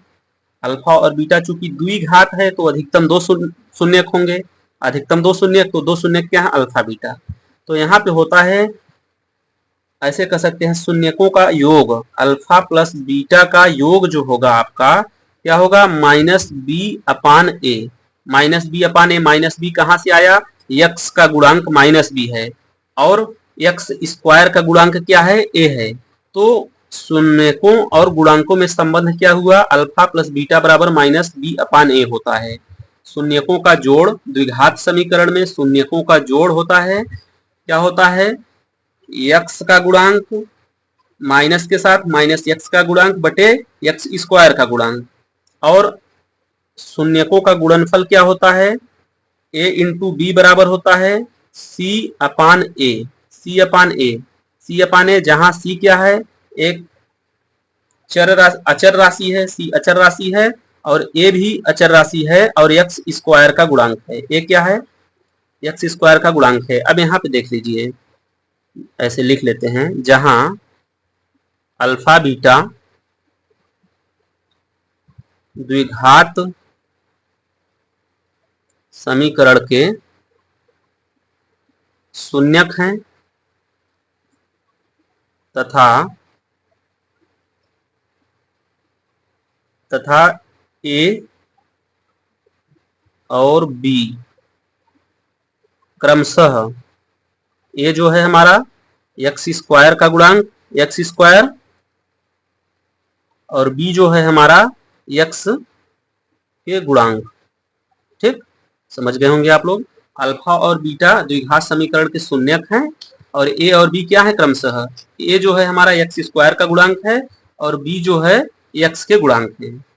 अल्फा और बीटा चूंकि द्विघात है तो अधिकतम 2 शून्यक होंगे, अधिकतम 2 शून्यक, तो 2 शून्यक क्या है, अल्फा बीटा। तो यहाँ पे होता है, ऐसे कह सकते हैं शून्यकों का योग, अल्फा प्लस बीटा का योग जो होगा आपका क्या होगा, -b upon a, -b upon a, -b कहाँ से आया, x का गुणांक -b है और x स्क्वायर का गुणांक क्या है, a है, तो शून्यकों और गुणांकों में संबंध क्या हुआ, अल्फा प्लस बीटा बराबर माइनस बी अपान ए होता है। शून्यकों का जोड़ द्विघात समीकरण में शून्यकों का जोड़ होता है, क्या होता है, एक्स का गुणांक माइनस के साथ माइनस एक्स का गुणांक बटे एक्स स्क्वायर का गुणांक, और शून्यकों का गुणनफल क्या होता है, ए इंटू बी बराबर होता है सी अपान ए। सी अपान ए, सी अपान ए, जहां सी क्या है, एक अचर राशि है, सी अचर राशि है और ए भी अचर राशि है और एक्स स्क्वायर का गुणांक है। ए क्या है, एक्स स्क्वायर का गुणांक है। अब यहाँ पे देख लीजिए, ऐसे लिख लेते हैं, जहां अल्फा बीटा द्विघात समीकरण के शून्यक हैं तथा ए और बी क्रमशः, ए जो है हमारा एक्स स्क्वायर का गुणांक एक्स स्क्वायर, और बी जो है हमारा एक्स के गुणांक। ठीक, समझ गए होंगे आप लोग। अल्फा और बीटा द्विघात समीकरण के शून्यक हैं और ए और बी क्या है, क्रमशः ए जो है हमारा एक्स स्क्वायर का गुणांक है और बी जो है एक्स के गुणांक है।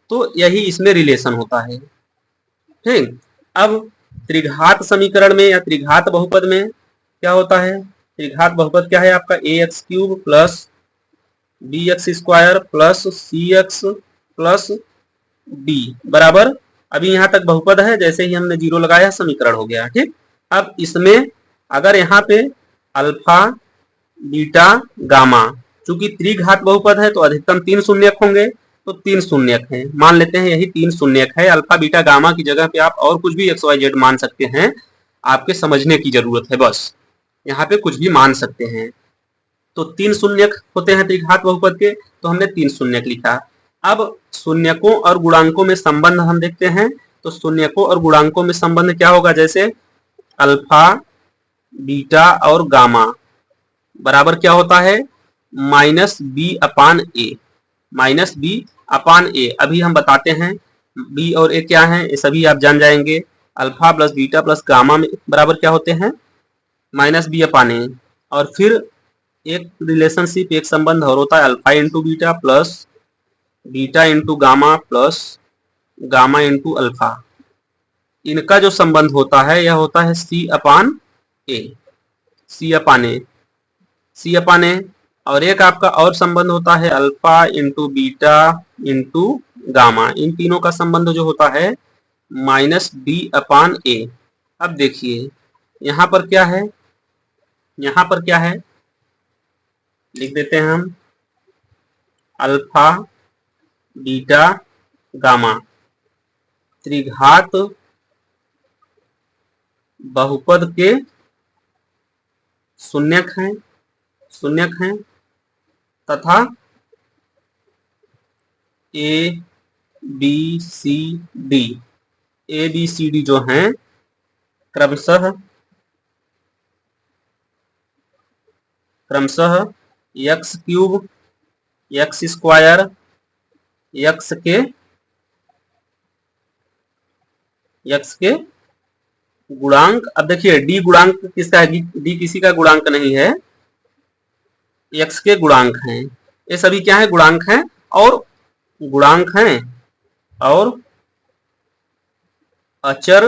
तो यही इसमें रिलेशन होता है। ठीक, अब त्रिघात समीकरण में या त्रिघात बहुपद में क्या होता है, त्रिघात बहुपद क्या है आपका, A X cube plus B X square plus C X plus D बराबर, अभी यहां तक बहुपद है, जैसे ही हमने जीरो लगाया समीकरण हो गया। ठीक, अब इसमें अगर यहाँ पे अल्फा बीटा गामा, चूंकि त्रिघात बहुपद है तो अधिकतम 3 शून्यक होंगे, तो 3 शून्यक हैं, मान लेते हैं यही 3 शून्यक है। अल्फा बीटा गामा की जगह पे आप और कुछ भी एक्स वाई जेड मान सकते हैं, आपके समझने की जरूरत है, बस यहाँ पे कुछ भी मान सकते हैं। तो 3 शून्यक होते हैं त्रिघात बहुपद के, तो हमने 3 शून्यक लिखा। अब शून्यकों और गुणांकों में संबंध हम देखते हैं, तो शून्यकों और गुणांकों में संबंध क्या होगा, जैसे अल्फा बीटा और गामा बराबर क्या होता है, माइनस बी अपान ए, माइनस बी अपान ए। अभी हम बताते हैं बी और ए क्या है, ये सभी आप जान जाएंगे। Alpha plus beta plus gamma में बराबर क्या होते हैं, माइनस बी अपान ए, और फिर एक रिलेशनशिप, एक संबंध और होता है alpha into beta plus beta into gamma plus gamma into alpha. इनका जो संबंध होता है यह होता है सी अपान ए, सी अपान ए, सी अपान ए। और एक आपका और संबंध होता है alpha into beta into gamma, इन तीनों का संबंध जो होता है माइनस बी अपान ए। अब देखिए यहाँ पर क्या है, यहाँ पर क्या है, लिख देते हैं हम अल्फा बीटा गामा त्रिघात बहुपद के शून्यक हैं, शून्यक हैं तथा A B C D, A B C D जो हैं क्रमशः X cube X square X के गुणांक। अब देखिए डी गुणांक किसका है, डी किसी का गुणांक नहीं है, एक्स के गुणांक हैं। ये सभी क्या है, गुणांक हैं, और गुणांक हैं और अचर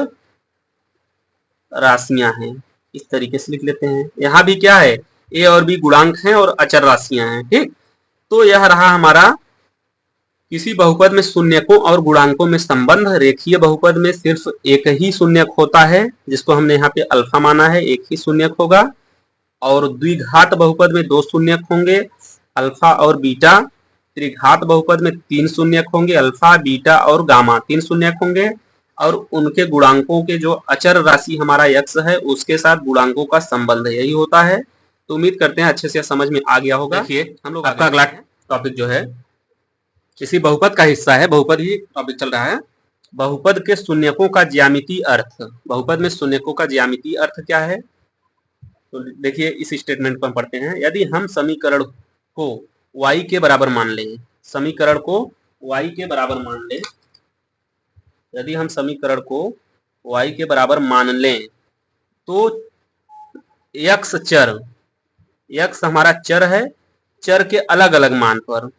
राशियां हैं, इस तरीके से लिख लेते हैं। यहां भी क्या है, ए और बी गुणांक हैं और अचर राशियां हैं। ठीक, तो यह रहा हमारा किसी बहुपद में शून्यकों और गुणांकों में संबंध। रेखीय बहुपद में सिर्फ एक ही शून्यक होता है, जिसको हमने यहाँ पे अल्फा माना है, एक ही शून्यक होगा। और द्विघात बहुपद में 2 शून्यक होंगे, अल्फा और बीटा। त्रिघात बहुपद में 3 शून्यक होंगे, अल्फा बीटा और गामा 3 शून्यक होंगे, और उनके गुणांकों के जो अचर राशि हमारा एक्स है उसके साथ गुणांकों का संबंध यही होता है। तो उम्मीद करते हैं अच्छे से समझ में आ गया होगा। देखिए हम लोग आपका अगला टॉपिक जो है किसी बहुपद का हिस्सा है, बहुपद ही टॉपिक चल रहा है। बहुपद के शून्यकों का ज्यामितीय अर्थ, बहुपद में शून्यकों का ज्यामितीय अर्थ क्या है, तो देखिए इस स्टेटमेंट को हम पढ़ते हैं। यदि हम समीकरण को y के बराबर मान लें, समीकरण को y के बराबर मान लें, यदि हम समीकरण को y के बराबर मान लें तो x चर, x हमारा चर है, चर के अलग अलग मान पर,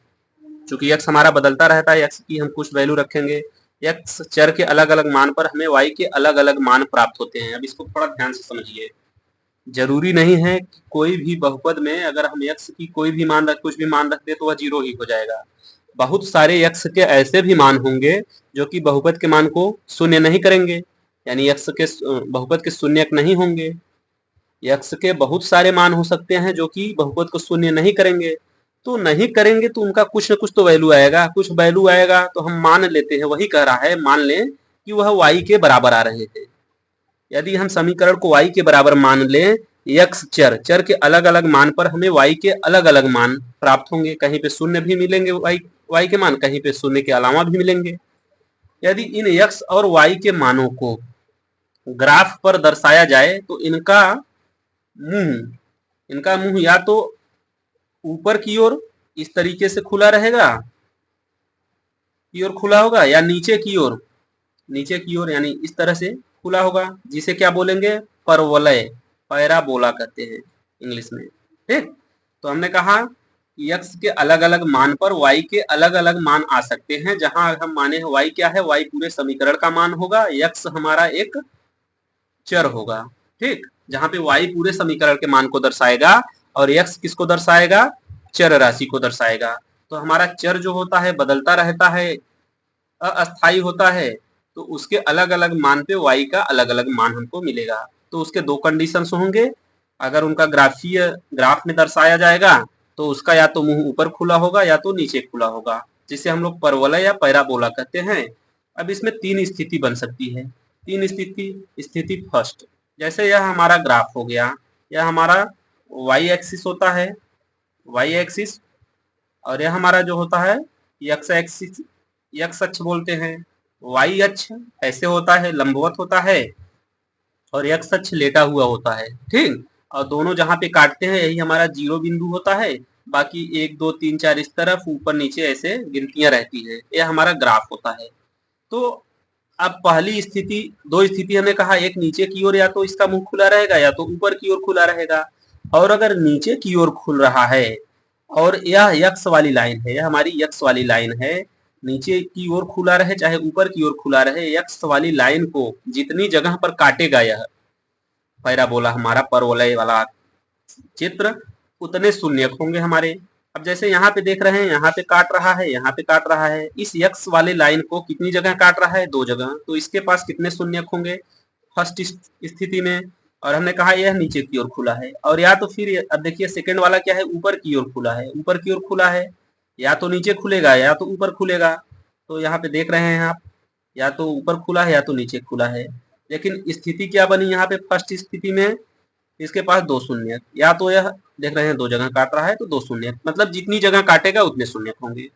चूंकि x हमारा बदलता रहता है, x की हम कुछ वैल्यू रखेंगे, x चर के अलग अलग मान पर हमें y के अलग अलग मान प्राप्त होते हैं। अब इसको थोड़ा ध्यान से समझिए, जरूरी नहीं है कि कोई भी बहुपद में अगर हम x की कोई भी मान कुछ भी मान रख दे तो वह 0 ही हो जाएगा। बहुत सारे x के ऐसे भी मान होंगे जो कि बहुपद के मान को शून्य नहीं करेंगे, यानी x के बहुपद के शून्यक नहीं होंगे। x के बहुत सारे मान हो सकते हैं जो कि बहुपद को शून्य नहीं करेंगे, तो नहीं करेंगे तो उनका कुछ न कुछ तो वैल्यू आएगा, कुछ वैल्यू आएगा तो हम मान लेते हैं, वही कह रहा है मान लें कि वह y के बराबर आ रहे हैं। यदि हम समीकरण को y के बराबर मान लें, x चर, चर के अलग अलग मान पर हमें y के अलग अलग मान प्राप्त होंगे, कहीं पे शून्य भी मिलेंगे y के मान, कहीं पे शून्य के अलावा भी मिलेंगे। यदि इन x और y के मानों को ग्राफ पर दर्शाया जाए तो इनका मुंह या तो ऊपर की ओर इस तरीके से खुला रहेगा, की ओर खुला होगा, या नीचे की ओर यानी इस तरह से खुला होगा, जिसे क्या बोलेंगे, परवलय, पैराबोला कहते हैं इंग्लिश में। ठीक, तो हमने कहा कि x के अलग अलग मान पर y के अलग अलग मान आ सकते हैं। जहां हम माने y क्या है, y पूरे समीकरण का मान होगा, x हमारा एक चर होगा। ठीक, जहां पे y पूरे समीकरण के मान को दर्शाएगा और x किसको दर्शाएगा, चर राशि को दर्शाएगा। तो हमारा चर जो होता है बदलता रहता है, अस्थाई होता है, तो उसके अलग अलग मान पे y का अलग अलग मान हमको मिलेगा। तो उसके दो कंडीशंस होंगे, अगर उनका ग्राफ में दर्शाया जाएगा तो उसका या तो मुंह ऊपर खुला होगा या तो नीचे खुला होगा, जिसे हम लोग परवलय या पैराबोला कहते हैं। अब इसमें तीन स्थिति बन सकती है। तीन स्थिति फर्स्ट, जैसे यह हमारा ग्राफ हो गया, यह हमारा y एक्सिस होता है, y एक्सिस, और यह हमारा जो होता है x एक्सिस, x अक्ष बोलते हैं। y अक्ष ऐसे होता है, लंबवत होता है, और x अक्ष लेटा हुआ होता है। ठीक, और दोनों जहां पे काटते हैं यही हमारा जीरो बिंदु होता है, बाकी 1 2 3 4 इस तरफ ऊपर नीचे ऐसे गिनतियां रहती है, यह हमारा ग्राफ होता है। तो अब पहली स्थिति, दो स्थिति हमने कहा, एक नीचे की ओर या तो इसका मुंह खुला रहेगा या तो ऊपर की ओर खुला रहेगा। और अगर नीचे की ओर खुल रहा है और यह यक्स वाली लाइन है, यह हमारी यक्स वाली लाइन है, नीचे की ओर खुला रहे चाहे ऊपर की ओर खुला रहे, यक्स वाली लाइन को जितनी जगह पर काटेगा यह पैराबोला हमारा परवलय वाला चित्र, उतने शून्यक होंगे हमारे। अब जैसे यहाँ पे देख रहे हैं, यहाँ पे काट रहा है, यहाँ पे काट रहा है, इस यक्स वाले लाइन को कितनी जगह काट रहा है, 2 जगह, तो इसके पास कितने शून्यक होंगे फर्स्ट स्थिति में। और हमने कहा यह नीचे की ओर खुला है, और या तो फिर अब देखिए सेकंड वाला क्या है, ऊपर की ओर खुला है, ऊपर की ओर खुला है, या तो नीचे खुलेगा या तो ऊपर खुलेगा। तो यहाँ पे देख रहे हैं आप, या तो ऊपर खुला है या तो नीचे खुला है। लेकिन स्थिति क्या बनी यहाँ पे, फर्स्ट स्थिति में इसके पास 2 शून्य, या तो यह देख रहे हैं 2 जगह काट रहा है तो 2 शून्य, मतलब जितनी जगह काटेगा उतने शून्य होंगे।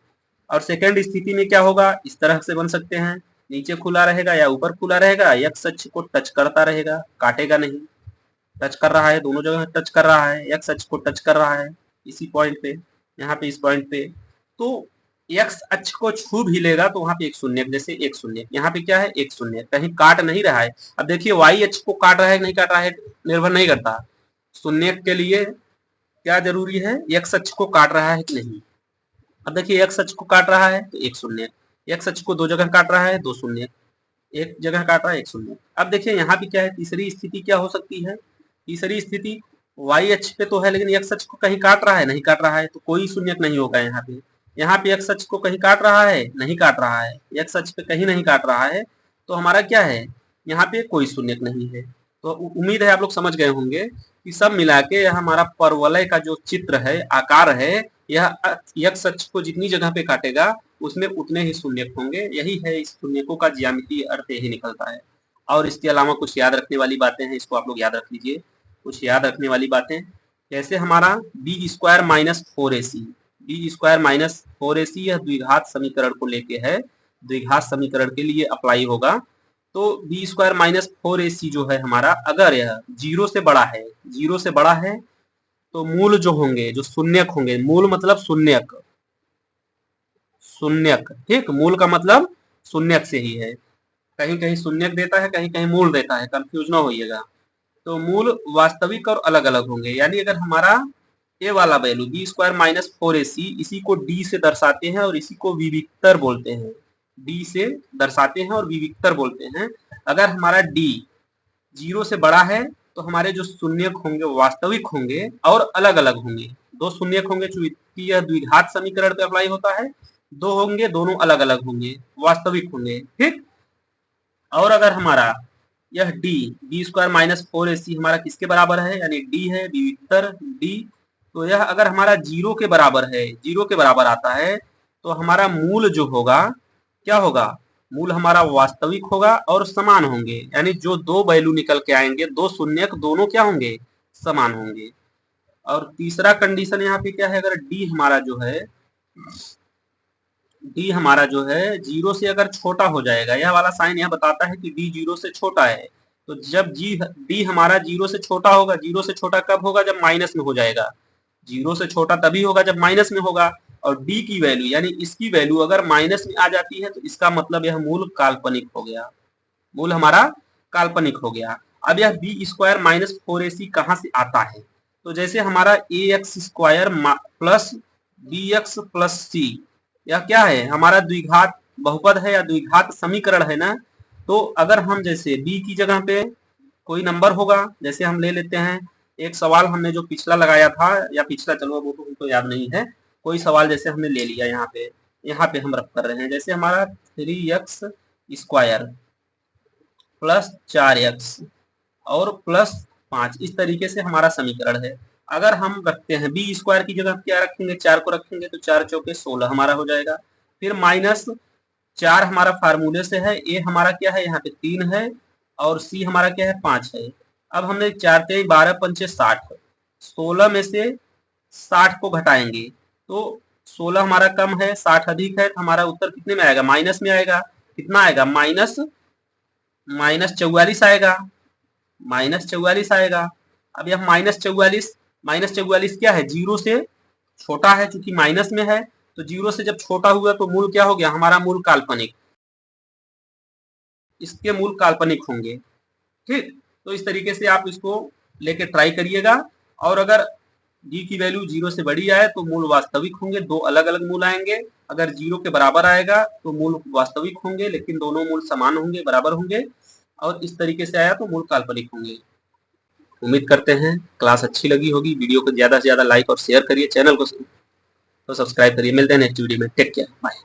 और सेकंड स्थिति में क्या होगा, इस तरह से बन सकते हैं, नीचे खुला रहेगा या ऊपर खुला रहेगा, एक्स अक्ष को टच करता रहेगा, काटेगा नहीं, टच कर रहा है, दोनों जगह टच कर रहा है, एक्स अक्ष को टच कर रहा है इसी पॉइंट पे, यहाँ पे इस पॉइंट पे। तो एक्स अक्ष को छू भी लेगा तो वहां पे एक शून्य, जैसे एक शून्य, यहाँ पे क्या है, एक शून्य, कहीं काट नहीं रहा है। अब देखिए वाई अक्ष को काट रहा है नहीं काट रहा है निर्भर नहीं करता, शून्य के लिए क्या जरूरी है, एक्स अक्ष को काट रहा है कि नहीं। अब देखिए एक्स अक्ष को काट रहा है तो एक शून्य, एक्स अक्ष को 2 जगह काट रहा है 2 शून्य, एक जगह काट रहा है 1 शून्य। अब देखिए यहाँ पे क्या है, तीसरी स्थिति क्या हो सकती है, तीसरी स्थिति वाई अक्ष पे तो है लेकिन एक्स अक्ष को कहीं काट रहा है नहीं काट रहा है, तो कोई शून्यक नहीं होगा यहाँ पे। यहाँ पे एक्स अक्ष को कहीं काट रहा है नहीं काट रहा है, एक्स अक्ष पे कहीं नहीं काट रहा है, तो हमारा क्या है, यहाँ पे कोई शून्यक नहीं है। तो उम्मीद है आप लोग समझ गए होंगे कि सब मिला के यह हमारा परवलय का जो चित्र है, आकार है, यह एक्स अक्ष को जितनी जगह पे काटेगा उसमें उतने ही शून्यक होंगे। यही है इस शून्यकों का ज्यामितीय अर्थ, यही निकलता है। और इसके अलावा कुछ याद रखने वाली बातें हैं, इसको आप लोग याद रख लीजिए। कुछ याद रखने वाली बातें, जैसे हमारा B square minus 4ac, B square minus 4ac यह द्विघात समीकरण को लेके है, द्विघात समीकरण के लिए अप्लाई होगा। तो बी स्क्वायर माइनस 4ac जो है हमारा, अगर यह 0 से बड़ा है, 0 से बड़ा है तो मूल जो होंगे, जो शून्यक होंगे, मूल मतलब शून्यक, शून्यक, ठीक, मूल का मतलब शून्यक से ही है, कहीं कहीं शून्यक देता है, कहीं कहीं मूल देता है, कंफ्यूज ना होइएगा। तो मूल वास्तविक और अलग अलग होंगे, यानी अगर हमारा ए वाला value B square minus 4ac, इसी को डी से दर्शाते हैं और इसी को विविक्तर बोलते हैं, डी से दर्शाते हैं और विविक्तर बोलते हैं। अगर हमारा डी 0 से बड़ा है तो हमारे जो शून्यक होंगे वास्तविक होंगे और अलग अलग होंगे, दो शून्यक होंगे चूंकि यह द्विघात समीकरण पे अप्लाई होता है, दो होंगे दोनों अलग अलग होंगे, वास्तविक होंगे, ठीक। और अगर हमारा यह D B square minus 4ac हमारा किसके बराबर है, यानी डी है, विविक्तर डी, तो यह अगर हमारा 0 के बराबर है, 0 के बराबर आता है, तो हमारा मूल जो होगा क्या होगा, मूल हमारा वास्तविक होगा और समान होंगे, यानी जो दो वैल्यू निकल के आएंगे, दो शून्यक दोनों क्या होंगे, समान होंगे। और तीसरा कंडीशन यहाँ पे क्या है, अगर डी हमारा जो है, डी हमारा जो है 0 से अगर छोटा हो जाएगा, यह वाला साइन यह बताता है कि डी 0 से छोटा है, तो जब डी हमारा 0 से छोटा होगा, 0 से छोटा कब होगा, जब माइनस में हो जाएगा, 0 से छोटा तभी होगा जब माइनस में होगा। और डी की वैल्यू यानी इसकी वैल्यू अगर माइनस में आ जाती है तो इसका मतलब यह मूल काल्पनिक हो गया, मूल हमारा काल्पनिक हो गया। अब यह बी स्क्वायर माइनस 4ac कहाँ से आता है, तो जैसे हमारा A X square plus B X plus C, यह क्या है, हमारा द्विघात बहुपद है या द्विघात समीकरण है ना। तो अगर हम जैसे b की जगह पे कोई नंबर होगा, जैसे हम ले लेते हैं एक सवाल हमने जो पिछला लगाया था, या पिछला चलो वो तो हमको याद नहीं है, कोई सवाल जैसे हमने ले लिया, यहाँ पे हम रख कर रहे हैं, जैसे हमारा 3x स्क्वायर प्लस 4x और प्लस 5, इस तरीके से हमारा समीकरण है। अगर हम रखते हैं बी स्क्वायर की जगह क्या रखेंगे, 4 को रखेंगे, तो 4 चौके 16 हमारा हो जाएगा। फिर माइनस 4 हमारा फार्मूले से है, ए हमारा क्या है यहाँ पे 3 है और सी हमारा क्या है 5 है। अब हमने 4 3 12 5 60, 16 में से 60 को घटाएंगे तो 16 हमारा कम है, 60 अधिक है, तो हमारा उत्तर कितने में आएगा, माइनस में आएगा। कितना आएगा, माइनस 44 आएगा, माइनस 44 आएगा। अब यह माइनस 44 क्या है, 0 से छोटा है, चूंकि माइनस में है, तो 0 से जब छोटा हुआ तो मूल क्या हो गया, हमारा मूल काल्पनिक, इसके मूल काल्पनिक होंगे, ठीक। तो इस तरीके से आप इसको लेके ट्राई करिएगा, और अगर डी की वैल्यू 0 से बड़ी आए तो मूल वास्तविक होंगे, दो अलग अलग मूल आएंगे। अगर 0 के बराबर आएगा तो मूल वास्तविक होंगे, लेकिन दोनों मूल समान होंगे, बराबर होंगे, और इस तरीके से आया तो मूल काल्पनिक होंगे। उम्मीद करते हैं क्लास अच्छी लगी होगी, वीडियो को ज़्यादा से ज़्यादा लाइक और शेयर करिए, चैनल को तो सब्सक्राइब करिए। मिलते हैं नेक्स्ट वीडियो में, टेक केयर, बाय।